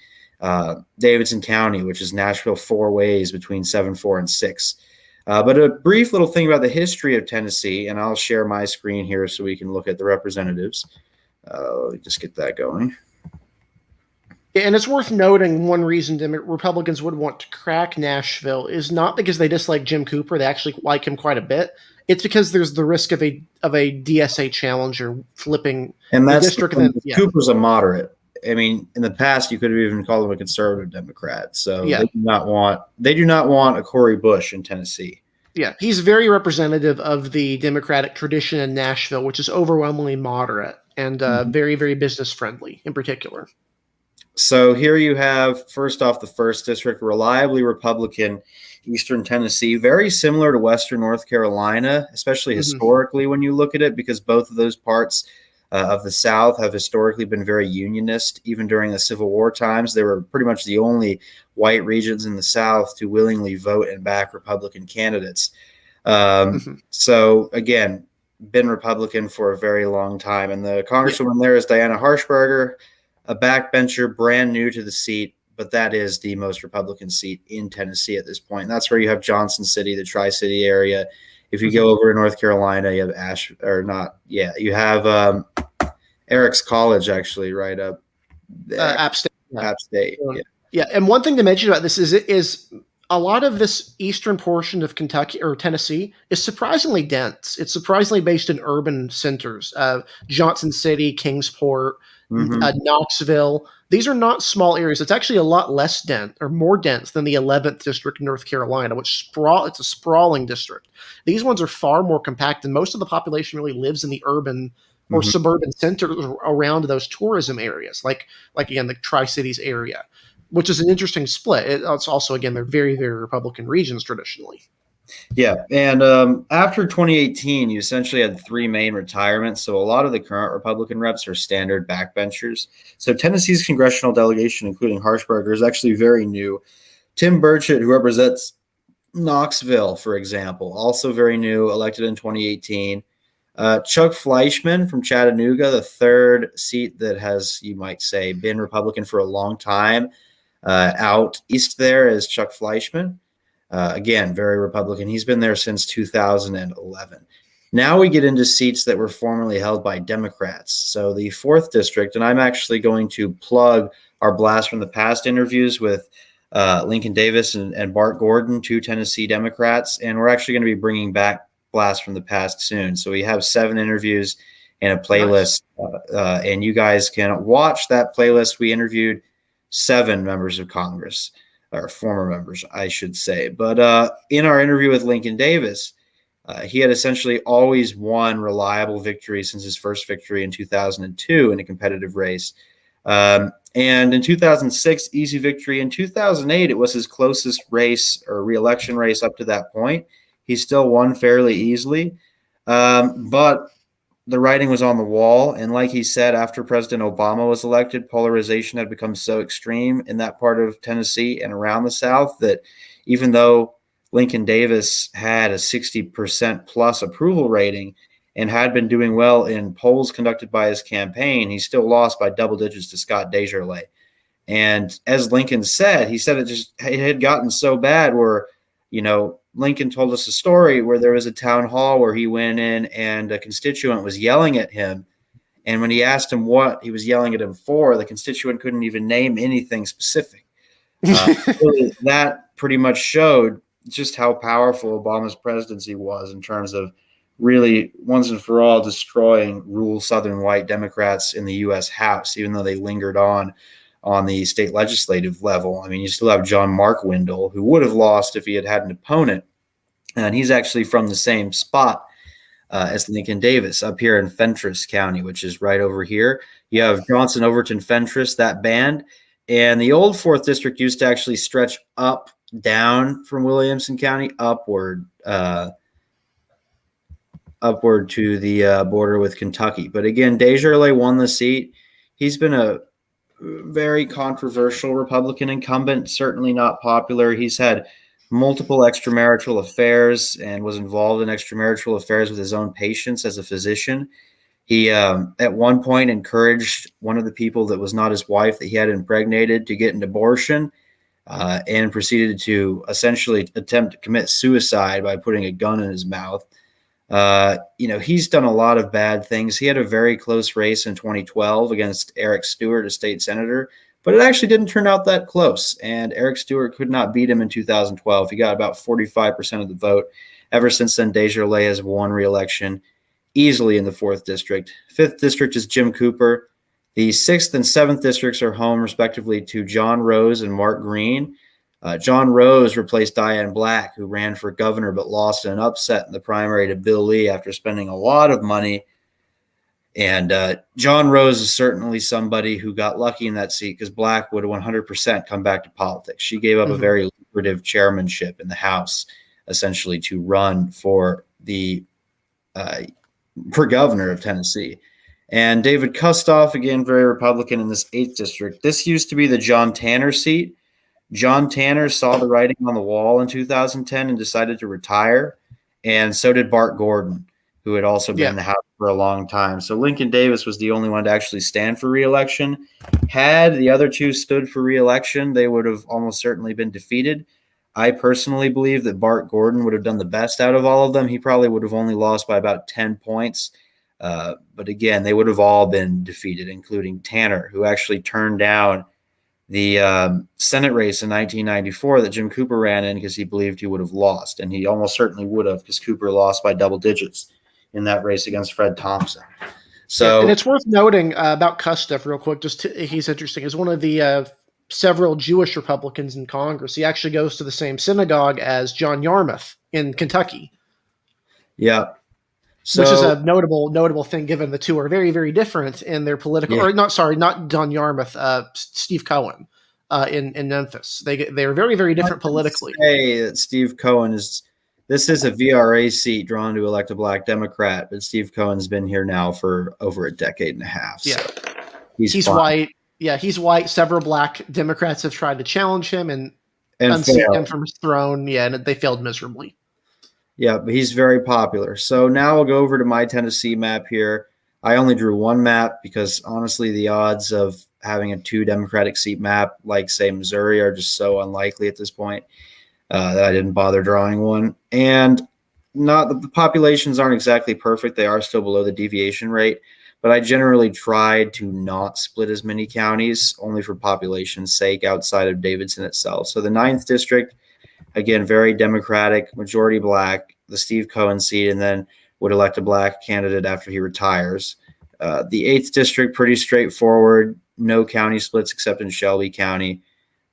Davidson County, which is Nashville 4 ways between 7, 4, and 6. But a brief little thing about the history of Tennessee, and I'll share my screen here so we can look at the representatives. Just get that going. And it's worth noting one reason Republicans would want to crack Nashville is not because they dislike Jim Cooper. They actually like him quite a bit. It's because there's the risk of a DSA challenger flipping and that's the district. Cooper's a moderate. I mean, in the past, you could have even called him a conservative Democrat. So they do not want a Cory Bush in Tennessee. Yeah, he's very representative of the Democratic tradition in Nashville, which is overwhelmingly moderate. and very, very business friendly in particular. So here you have, first off, the first district, reliably Republican, Eastern Tennessee, very similar to Western North Carolina, especially historically when you look at it, because both of those parts of the South have historically been very unionist. Even during the Civil War times, they were pretty much the only white regions in the South to willingly vote and back Republican candidates. So again, been Republican for a very long time. And the congresswoman there is Diana Harshbarger, a backbencher, brand new to the seat, but that is the most Republican seat in Tennessee at this point. And that's where you have Johnson City, the Tri-City area. If you go over to North Carolina, you have you have Eric's College actually right up there. App State. App State. Yeah, and one thing to mention about this is a lot of this eastern portion of Kentucky or Tennessee is surprisingly dense. It's surprisingly based in urban centers. Johnson City, Kingsport, Knoxville. These are not small areas. It's actually a lot less dense or more dense than the 11th district in North Carolina, which it's a sprawling district. These ones are far more compact, and most of the population really lives in the urban or suburban centers around those tourism areas, like again, the Tri-Cities area, which is an interesting split. It's also, again, they're very, very Republican regions traditionally. Yeah, and after 2018, you essentially had three main retirements. So a lot of the current Republican reps are standard backbenchers. So Tennessee's congressional delegation, including Harshbarger, is actually very new. Tim Burchett, who represents Knoxville, for example, also very new, elected in 2018. Chuck Fleischman from Chattanooga, the third seat that has, you might say, been Republican for a long time. Out east there is Chuck Fleischman. Again, very Republican. He's been there since 2011. Now we get into seats that were formerly held by Democrats. So the 4th district, and I'm actually going to plug our Blast from the Past interviews with Lincoln Davis and Bart Gordon, two Tennessee Democrats, and we're actually going to be bringing back Blast from the Past soon. So we have 7 interviews and a playlist, and you guys can watch that playlist. We interviewed 7 members of Congress, or former members, I should say. But in our interview with Lincoln Davis, he had essentially always won reliable victory since his first victory in 2002 in a competitive race. And in 2006, easy victory. In 2008, it was his closest race or re-election race up to that point. He still won fairly easily. But the writing was on the wall. And like he said, after President Obama was elected, polarization had become so extreme in that part of Tennessee and around the South that even though Lincoln Davis had a 60% plus approval rating and had been doing well in polls conducted by his campaign, he still lost by double digits to Scott DesJarlais. And as Lincoln said, he said it had gotten so bad where, Lincoln told us a story where there was a town hall where he went in and a constituent was yelling at him. And when he asked him what he was yelling at him for, the constituent couldn't even name anything specific. Really, that pretty much showed just how powerful Obama's presidency was in terms of really once and for all destroying rural Southern white Democrats in the U.S. House, even though they lingered on the state legislative level. I mean, you still have John Mark Wendell, who would have lost if he had had an opponent. And he's actually from the same spot as Lincoln Davis up here in Fentress County, which is right over here. You have Johnson, Overton, Fentress, that band. And the old 4th district used to actually stretch up, down from Williamson County, upward to the border with Kentucky. But again, DesJarlais won the seat. He's been a very controversial Republican incumbent, certainly not popular. He's had multiple extramarital affairs and was involved in extramarital affairs with his own patients as a physician. He, at one point, encouraged one of the people that was not his wife that he had impregnated to get an abortion and proceeded to essentially attempt to commit suicide by putting a gun in his mouth. He's done a lot of bad things. He had a very close race in 2012 against Eric Stewart, a state senator, but it actually didn't turn out that close. And Eric Stewart could not beat him in 2012. He got about 45% of the vote. Ever since then, DesJarlais has won re-election easily in the 4th district. 5th district is Jim Cooper. The 6th and 7th districts are home, respectively, to John Rose and Mark Green. John Rose replaced Diane Black, who ran for governor but lost in an upset in the primary to Bill Lee after spending a lot of money And John Rose is certainly somebody who got lucky in that seat because Black would have 100% come back to politics. She gave up a very lucrative chairmanship in the House, essentially, to run for the for governor of Tennessee. And David Kustoff, again, very Republican in this 8th district. This used to be the John Tanner seat. John Tanner saw the writing on the wall in 2010 and decided to retire. And so did Bart Gordon, who had also been in the House for a long time. So Lincoln Davis was the only one to actually stand for re-election. Had the other two stood for re-election, they would have almost certainly been defeated. I personally believe that Bart Gordon would have done the best out of all of them. He probably would have only lost by about 10 points. But again, they would have all been defeated, including Tanner, who actually turned down the Senate race in 1994 that Jim Cooper ran in because he believed he would have lost. And he almost certainly would have because Cooper lost by double digits in that race against Fred Thompson. So, and it's worth noting about Kustoff real quick. He's interesting. He's one of the several Jewish Republicans in Congress. He actually goes to the same synagogue as John Yarmouth in Kentucky. Yeah. So, which is a notable thing, given the two are very, very different in their political. Or not John Yarmouth, Steve Cohen in Memphis. They are very, very different politically. Say that Steve Cohen is. This is a VRA seat drawn to elect a Black Democrat, but Steve Cohen's been here now for over a decade and a half. So he's white. Yeah, he's white. Several Black Democrats have tried to challenge him and unseat him from his throne. Yeah, and they failed miserably. Yeah, but he's very popular. So now I'll go over to my Tennessee map here. I only drew one map because, honestly, the odds of having a 2 Democratic seat map, like, say, Missouri, are just so unlikely at this point that I didn't bother drawing one. And the populations aren't exactly perfect. They are still below the deviation rate. But I generally tried to not split as many counties, only for population's sake, outside of Davidson itself. So the 9th district, again, very Democratic, majority Black, the Steve Cohen seat, and then would elect a Black candidate after he retires. The 8th district, pretty straightforward, no county splits except in Shelby County.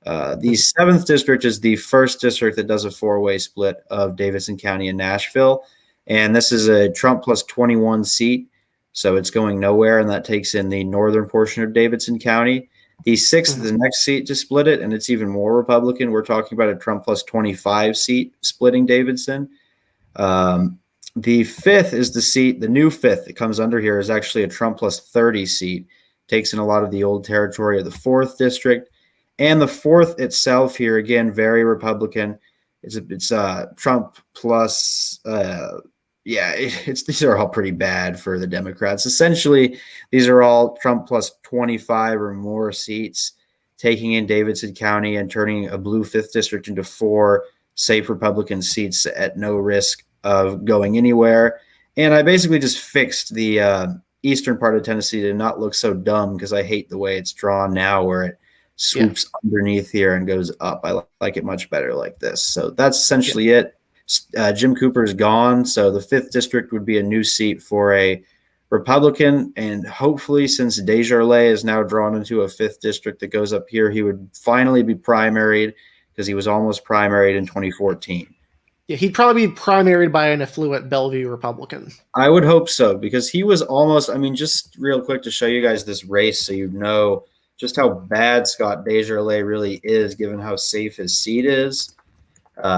The 7th district is the first district that does a 4-way split of Davidson County and Nashville. And this is a Trump plus 21 seat, so it's going nowhere, and that takes in the northern portion of Davidson County. The 6th is the next seat to split it, and it's even more Republican. We're talking about a Trump plus 25 seat splitting Davidson. The 5th is the seat, the new 5th that comes under here is actually a Trump plus 30 seat, takes in a lot of the old territory of the 4th district. And the 4th itself here, again, very Republican. It's Trump plus these are all pretty bad for the Democrats. Essentially, these are all Trump plus 25 or more seats, taking in Davidson County and turning a blue 5th district into 4 safe Republican seats at no risk of going anywhere. And I basically just fixed the eastern part of Tennessee to not look so dumb because I hate the way it's drawn now where it swoops underneath here and goes up. I like it much better like this. So that's essentially it. Jim Cooper is gone, so the 5th district would be a new seat for a Republican, and hopefully, since Desjardins is now drawn into a 5th district that goes up here, he would finally be primaried because he was almost primaried in 2014. Yeah, he'd probably be primaried by an affluent Bellevue Republican. I would hope so, because he was almost, just real quick to show you guys this race so you know just how bad Scott Desjardins really is, given how safe his seat is.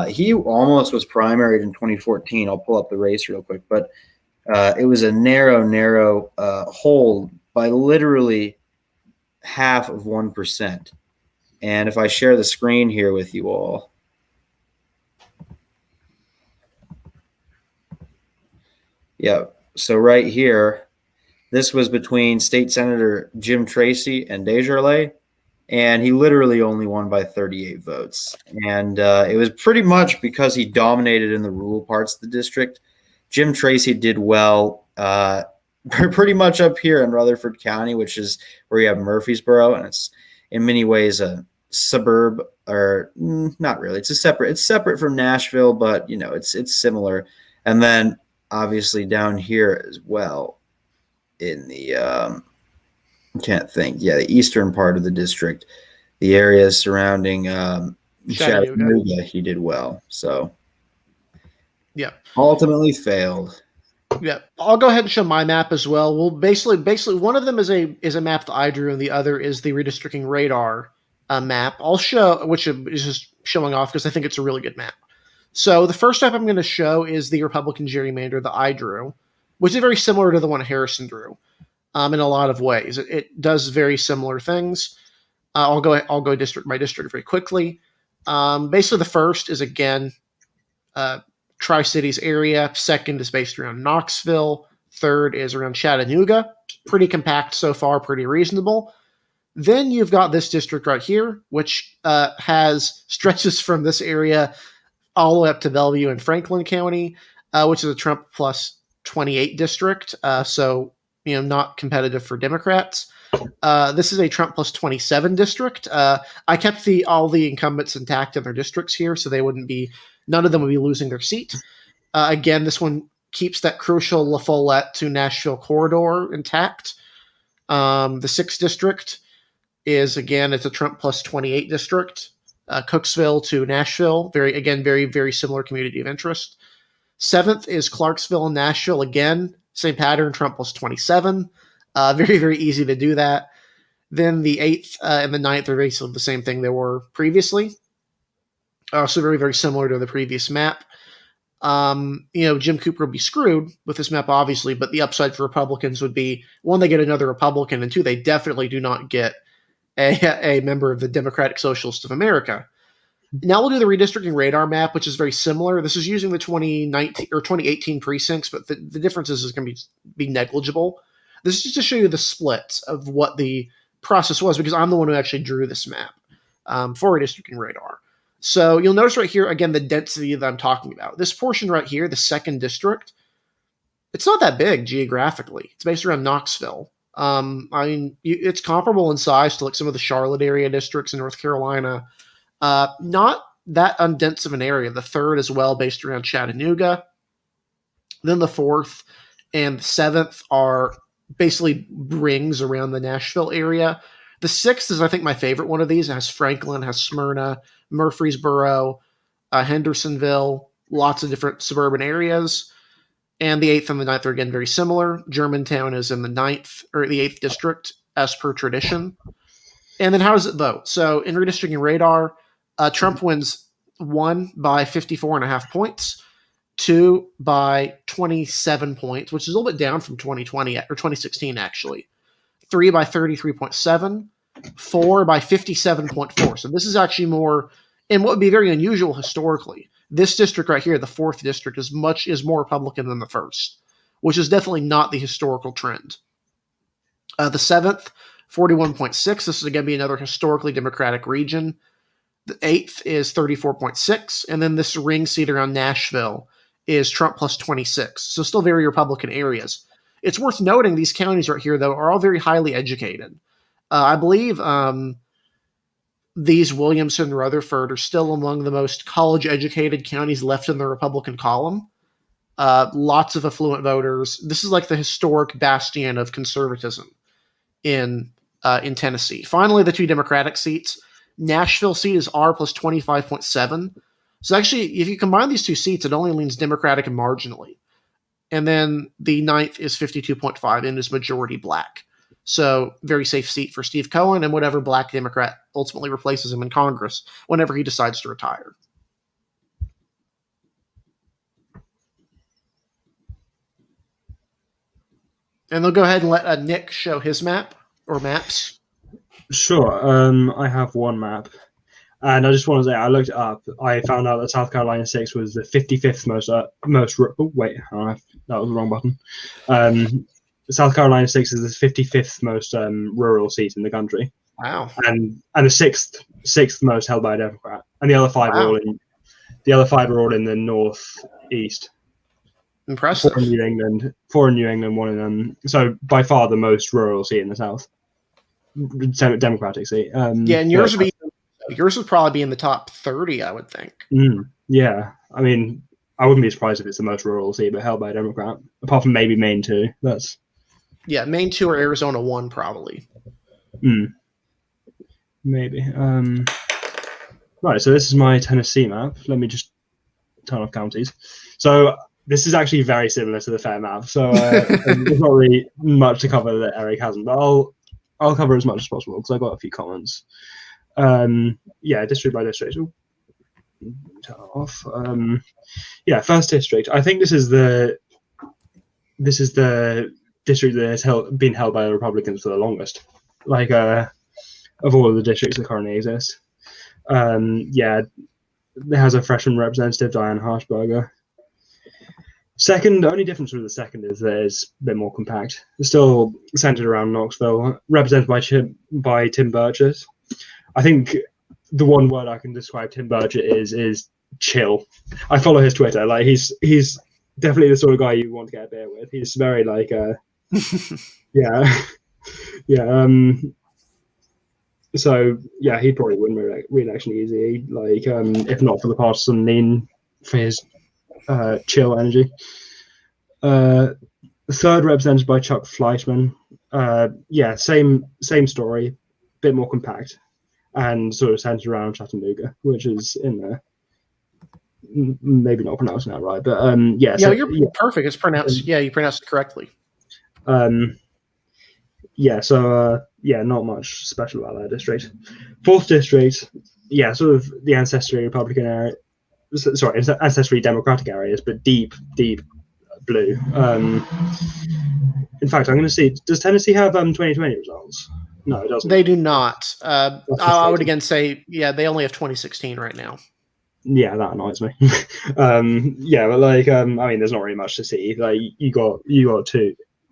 He almost was primaried in 2014. I'll pull up the race real quick, but it was a narrow hold by literally half of 1%. And if I share the screen here with you all, so right here, this was between State Senator Jim Tracy and Desjardins. And he literally only won by 38 votes. And it was pretty much because he dominated in the rural parts of the district. Jim Tracy did well pretty much up here in Rutherford County, which is where you have Murfreesboro. And it's in many ways a suburb, or not really. It's separate from Nashville, but, it's similar. And then obviously down here as well in the the eastern part of the district, the areas surrounding Chattanooga, he did well. So, ultimately failed. Yeah, I'll go ahead and show my map as well. Well, basically, one of them is a map that I drew, and the other is the redistricting radar map. I'll show, which is just showing off because I think it's a really good map. So the first map I'm going to show is the Republican gerrymander that I drew, which is very similar to the one Harrison drew, in a lot of ways. It does very similar things. I'll go district by district very quickly. Basically, the first is again Tri-Cities area. Second is based around Knoxville. Third is around Chattanooga. Pretty compact so far, pretty reasonable. Then you've got this district right here, which has stretches from this area all the way up to Bellevue and Franklin County, which is a Trump plus 28 district. So, not competitive for Democrats. This is a Trump plus 27 district. I kept all the incumbents intact in their districts here, so none of them would be losing their seat. Again, this one keeps that crucial La Follette to Nashville corridor intact. The 6th district it's a Trump plus 28 district. Cooksville to Nashville, very, very similar community of interest. 7th is Clarksville and Nashville. Again, same pattern, Trump plus 27. Very, very easy to do that. Then the 8th and the 9th are basically the same thing they were previously. So very, very similar to the previous map. Jim Cooper would be screwed with this map, obviously, but the upside for Republicans would be, one, they get another Republican, and two, they definitely do not get a member of the Democratic Socialists of America. Now we'll do the redistricting radar map, which is very similar. This is using the 2019 or 2018 precincts, but the differences is going to be negligible. This is just to show you the splits of what the process was, because I'm the one who actually drew this map for redistricting radar. So you'll notice right here, again, the density that I'm talking about. This portion right here, the 2nd district, it's not that big geographically. It's based around Knoxville. It's comparable in size to like some of the Charlotte area districts in North Carolina. Not that undense of an area. The 3rd as well, based around Chattanooga. Then the 4th and the 7th are basically rings around the Nashville area. The 6th is, I think, my favorite one of these. It has Franklin, has Smyrna, Murfreesboro, Hendersonville, lots of different suburban areas. And the 8th and the 9th are, again, very similar. Germantown is in the 9th or the 8th district, as per tradition. And then how does it vote? So in redistricting radar, Trump wins 1 by 54.5 points, 2 by 27 points, which is a little bit down from 2020 or 2016, actually. 3 by 33.7, 4 by 57.4. So this is actually more, and what would be very unusual historically. This district right here, the 4th district, is more Republican than the 1st, which is definitely not the historical trend. The 7th, 41.6. This is going to be another historically Democratic region. The 8th is 34.6, and then this ring seat around Nashville is Trump plus 26. So still very Republican areas. It's worth noting these counties right here, though, are all very highly educated. I believe these Williamson, Rutherford are still among the most college-educated counties left in the Republican column. Lots of affluent voters. This is like the historic bastion of conservatism in Tennessee. Finally, the 2 Democratic seats. Nashville seat is R plus 25.7. So actually, if you combine these 2 seats, it only leans Democratic and marginally. And then the 9th is 52.5 and is majority black. So very safe seat for Steve Cohen and whatever black Democrat ultimately replaces him in Congress whenever he decides to retire. And they'll go ahead and let Nick show his map or maps. Sure. I have one map. And I just want to say, I looked it up. I found out that South Carolina 6 was the 55th most. Oh, wait, that was the wrong button. South Carolina 6 is the 55th most rural seat in the country. Wow. And the sixth most held by a Democrat. And the other 5 are all in the northeast. Impressive. 4 in New England, 1 in so by far the most rural seat in the South. Democratic seat. Yeah, and yours would probably be in the top 30, I would think. Yeah, I mean, I wouldn't be surprised if it's the most rural seat, but held by a Democrat. Apart from maybe Maine 2. Maine 2 or Arizona 1, probably. Maybe. Right, so this is my Tennessee map. Let me just turn off counties. So this is actually very similar to the fair map, so there's not really much to cover that Eric hasn't, but I'll cover as much as possible because I've got a few comments. District by district. Ooh, turn it off. First district. I think this is the district that has been held by the Republicans for the longest. Like of all of the districts that currently exist. It has a freshman representative, Diane Harshberger. Second, the only difference with the second is that it's a bit more compact. It's still centered around Knoxville, represented by Tim Burchett. I think the one word I can describe Tim Burchett is chill. I follow his Twitter. Like he's definitely the sort of guy you want to get a beer with. He's very like So he'd probably win re-election easy. Like if not for the partisan lean, for his chill energy. Third, represented by Chuck Fleischman. Same story, bit more compact, and sort of centered around Chattanooga, which is in there. Maybe not pronouncing that right, but you're perfect. It's pronounced. You pronounced it correctly. Not much special about that district. Fourth district, sort of the ancestry Republican area. Sorry, ancestry Democratic areas, but deep blue. In fact, I'm going to see. Does Tennessee have 2020 results? No, it doesn't. They do not. I would again say, they only have 2016 right now. Yeah, that annoys me. But like, I mean, there's not really much to see. Like, you got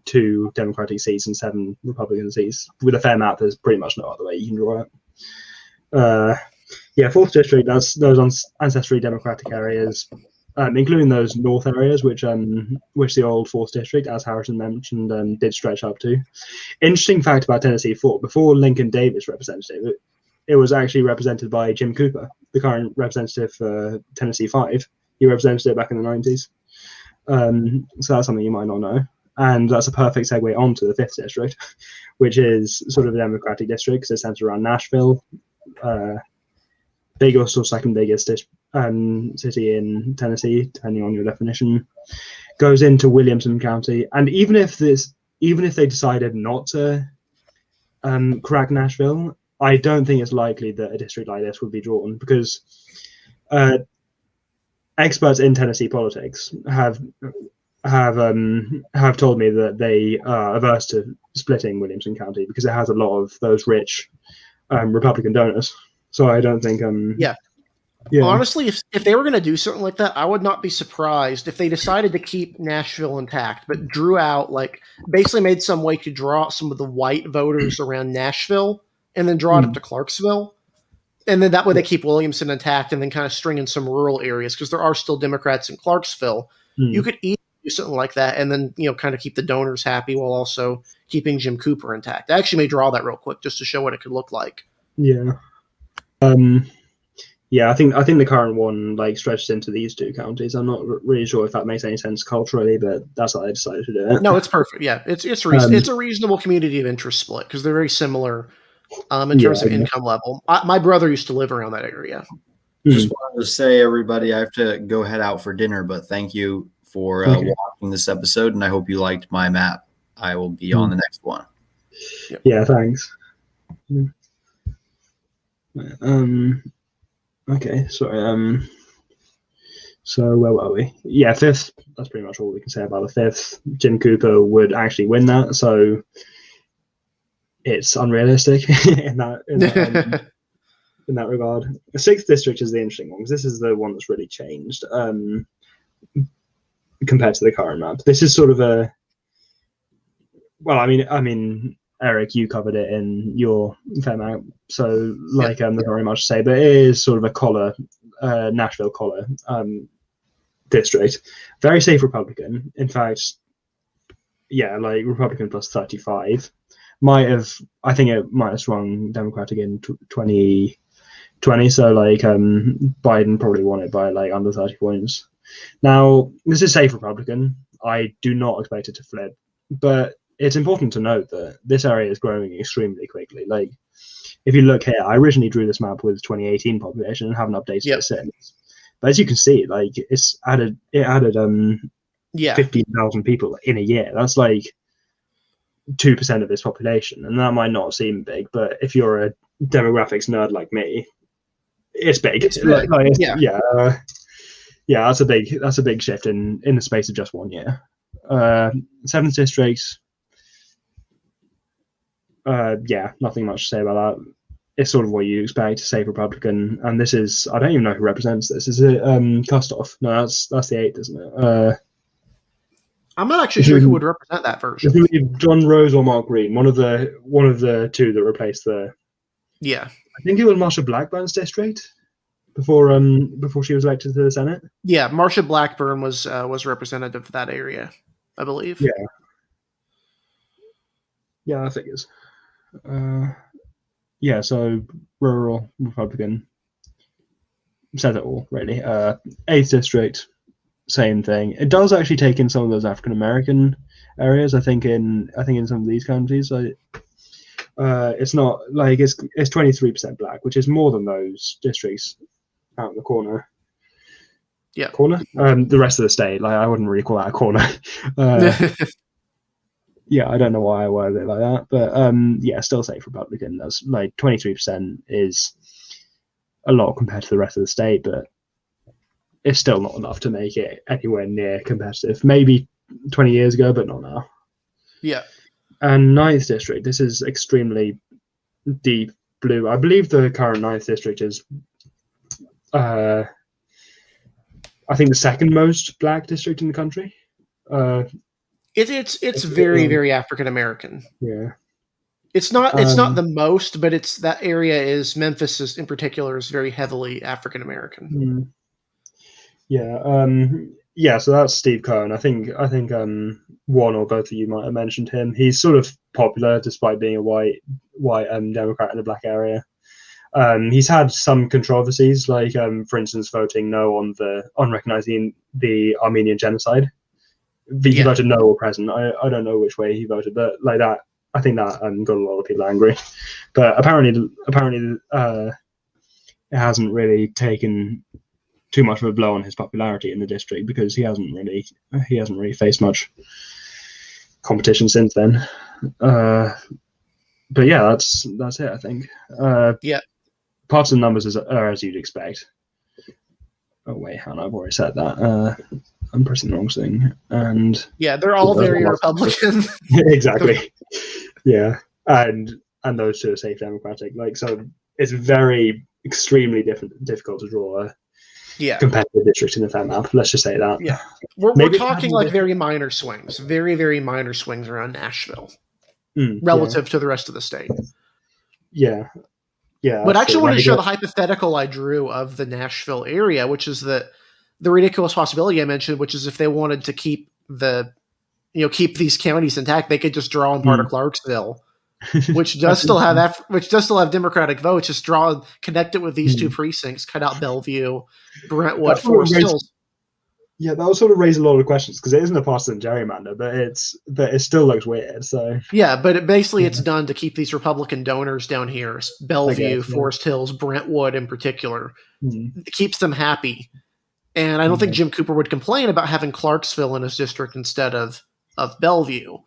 two Democratic seats and 7 Republican seats. With a fair map, there's pretty much no other way you can draw it. Fourth district, that's those ancestry Democratic areas, including those north areas, which the old fourth district, as Harrison mentioned, did stretch up to. Interesting fact about Tennessee 4: before Lincoln Davis representative, it was actually represented by Jim Cooper, the current representative for Tennessee 5. He represented it back in the 90s. So that's something you might not know. And that's a perfect segue onto the 5th district, which is sort of a Democratic district because it's centered around Nashville, biggest or second biggest city in Tennessee, depending on your definition. Goes into Williamson County, and even if they decided not to crack Nashville, I don't think it's likely that a district like this would be drawn because experts in Tennessee politics have told me that they are averse to splitting Williamson County because it has a lot of those rich Republican donors. So I don't think Honestly, if they were going to do something like that, I would not be surprised if they decided to keep Nashville intact, but drew out, like, basically made some way to draw out some of the white voters around Nashville and then draw it up to Clarksville. And then that way they keep Williamson intact and then kind of string in some rural areas because there are still Democrats in Clarksville. You could easily do something like that and then, kind of keep the donors happy while also keeping Jim Cooper intact. I actually may draw that real quick just to show what it could look like. Yeah. I think the current one like stretches into these two counties. I'm not really sure if that makes any sense culturally, but that's how I decided to do it. No, it's perfect. Yeah, it's a reasonable community of interest split because they're very similar in terms of income level. My brother used to live around that area. Just wanted to say, everybody, I have to go head out for dinner, but thank you for watching this episode, and I hope you liked my map. I will be on the next one. Yep. Yeah, thanks. Okay, sorry. So where were we? Yeah, 5th. That's pretty much all we can say about the 5th. Jim Cooper would actually win that, so it's unrealistic in that regard. The 6th district is the interesting one because this is the one that's really changed compared to the current map. This is sort of a I mean. Eric, you covered it in your fair map, so there's not very much to say, but it is sort of a collar, Nashville collar district. Very safe Republican. In fact, like Republican plus 35. I think it might have swung Democratic in 2020, so like Biden probably won it by like under 30 points. Now, this is safe Republican. I do not expect it to flip, but it's important to note that this area is growing extremely quickly. Like, if you look here, I originally drew this map with 2018 population and haven't updated it since. But as you can see, like it added Yeah. 15,000 people in a year. That's like 2% of its population, and that might not seem big, but if you're a demographics nerd like me, it's big. It's big. Yeah, that's a big shift in the space of just 1 year. 7th district. Nothing much to say about that. It's sort of what you expect, safe Republican, and this is, I don't even know who represents this. Is it Kustoff? No, that's the 8th, isn't it? I'm not actually sure who would represent that version. Is it John Rose or Mark Green? One of the two that replaced the. Yeah, I think it was Marsha Blackburn's district before she was elected to the Senate. Yeah, Marsha Blackburn was representative of that area, I believe. Yeah, that figures. So rural Republican said it all really. 8th district, same thing. It does actually take in some of those African American areas. I think in some of these counties, it's not like it's 23% black, which is more than those districts out in the corner. Yeah, corner. The rest of the state, like I wouldn't really call that a corner. Yeah, I don't know why I worded it like that, but still safe Republican. That's like 23% is a lot compared to the rest of the state, but it's still not enough to make it anywhere near competitive. Maybe 20 years ago, but not now. Yeah. And 9th district, this is extremely deep blue. I believe the current 9th district is, I think, the second most black district in the country. It's very, very African American. Yeah. It's not the most, but it's that area is Memphis in particular is very heavily African American. So that's Steve Cohen. I think one or both of you might have mentioned him. He's sort of popular despite being a white Democrat in a black area. He's had some controversies, like for instance voting no on recognizing the Armenian genocide. He voted no or present. I don't know which way he voted, but like that, I think that got a lot of people angry. But apparently, it hasn't really taken too much of a blow on his popularity in the district because he hasn't really faced much competition since then. But yeah, that's it. I think. Parts of the numbers are as you'd expect. Oh wait, Hannah, I've already said that. I'm pressing the wrong thing, and they're all very Republican. Exactly. Yeah, and those two are safe Democratic. Like, so it's very extremely difficult to draw a competitive district in the fan map. Let's just say that. Yeah, we're talking like very minor swings, very, very minor swings around Nashville relative to the rest of the state. Yeah. But I actually wanted to show the hypothetical I drew of the Nashville area, which is the ridiculous possibility I mentioned, which is if they wanted to keep keep these counties intact, they could just draw in part of Clarksville, which does still have Democratic votes. Just connect it with these two precincts, cut out Bellevue, Brentwood, Forest Hills. Yeah, that will sort of raise a lot of questions because it isn't a partisan gerrymander, but it still looks weird. So yeah, but it's done to keep these Republican donors down here, Bellevue, Forest Hills, Brentwood in particular. It keeps them happy, and I don't think Jim Cooper would complain about having Clarksville in his district instead of Bellevue,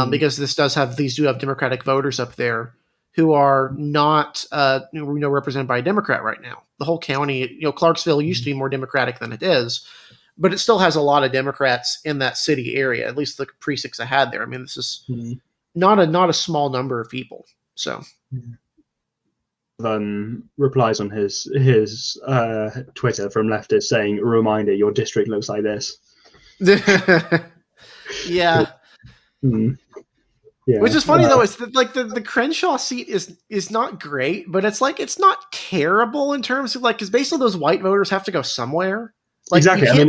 because these do have Democratic voters up there who are not represented by a Democrat right now. The whole county, Clarksville used to be more Democratic than it is. But it still has a lot of Democrats in that city area, at least the precincts I had there. I mean, this is not a small number of people. So, replies on his Twitter from leftists saying, "A reminder, your district looks like this." Yeah. Which is funny though, is that like the Crenshaw seat is not great, but it's not terrible in terms of because basically those white voters have to go somewhere. Exactly.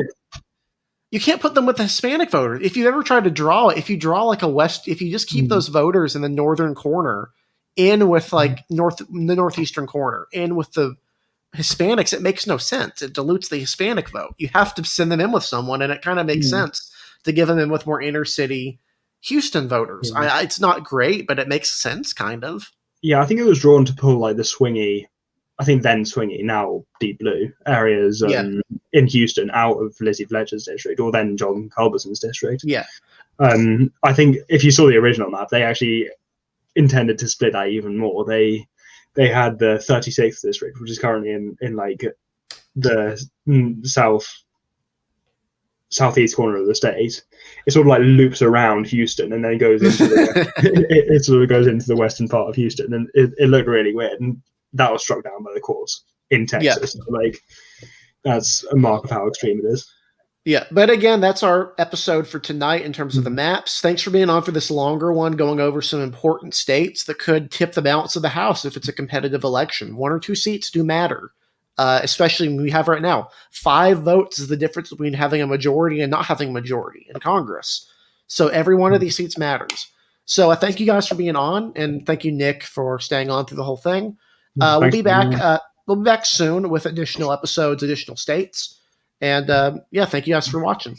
You can't put them with the Hispanic voters. If you ever tried to draw, if you draw if you just keep those voters in the northern corner, in with the northeastern corner, in with the Hispanics, it makes no sense. It dilutes the Hispanic vote. You have to send them in with someone, and it kind of makes sense to give them in with more inner city Houston voters. It's not great, but it makes sense, kind of. Yeah, I think it was drawn to pull the swingy I think then swingy, now deep blue areas in Houston out of Lizzie Fletcher's district, or then John Culberson's district. Yeah. I think if you saw the original map, they actually intended to split that even more. They had the 36th district, which is currently in like the southeast corner of the state. It sort of like loops around Houston and then goes into it sort of goes into the western part of Houston, and it looked really weird. And that was struck down by the courts in Texas. Yeah. Like, that's a mark of how extreme it is. Yeah, but again, that's our episode for tonight in terms of the maps. Thanks for being on for this longer one, going over some important states that could tip the balance of the House if it's a competitive election. 1 or 2 seats do matter, especially when we have right now. 5 votes is the difference between having a majority and not having a majority in Congress. So every one of these seats matters. So I thank you guys for being on, and thank you, Nick, for staying on through the whole thing. We'll be back. We'll be back soon with additional episodes, additional states. And thank you guys for watching.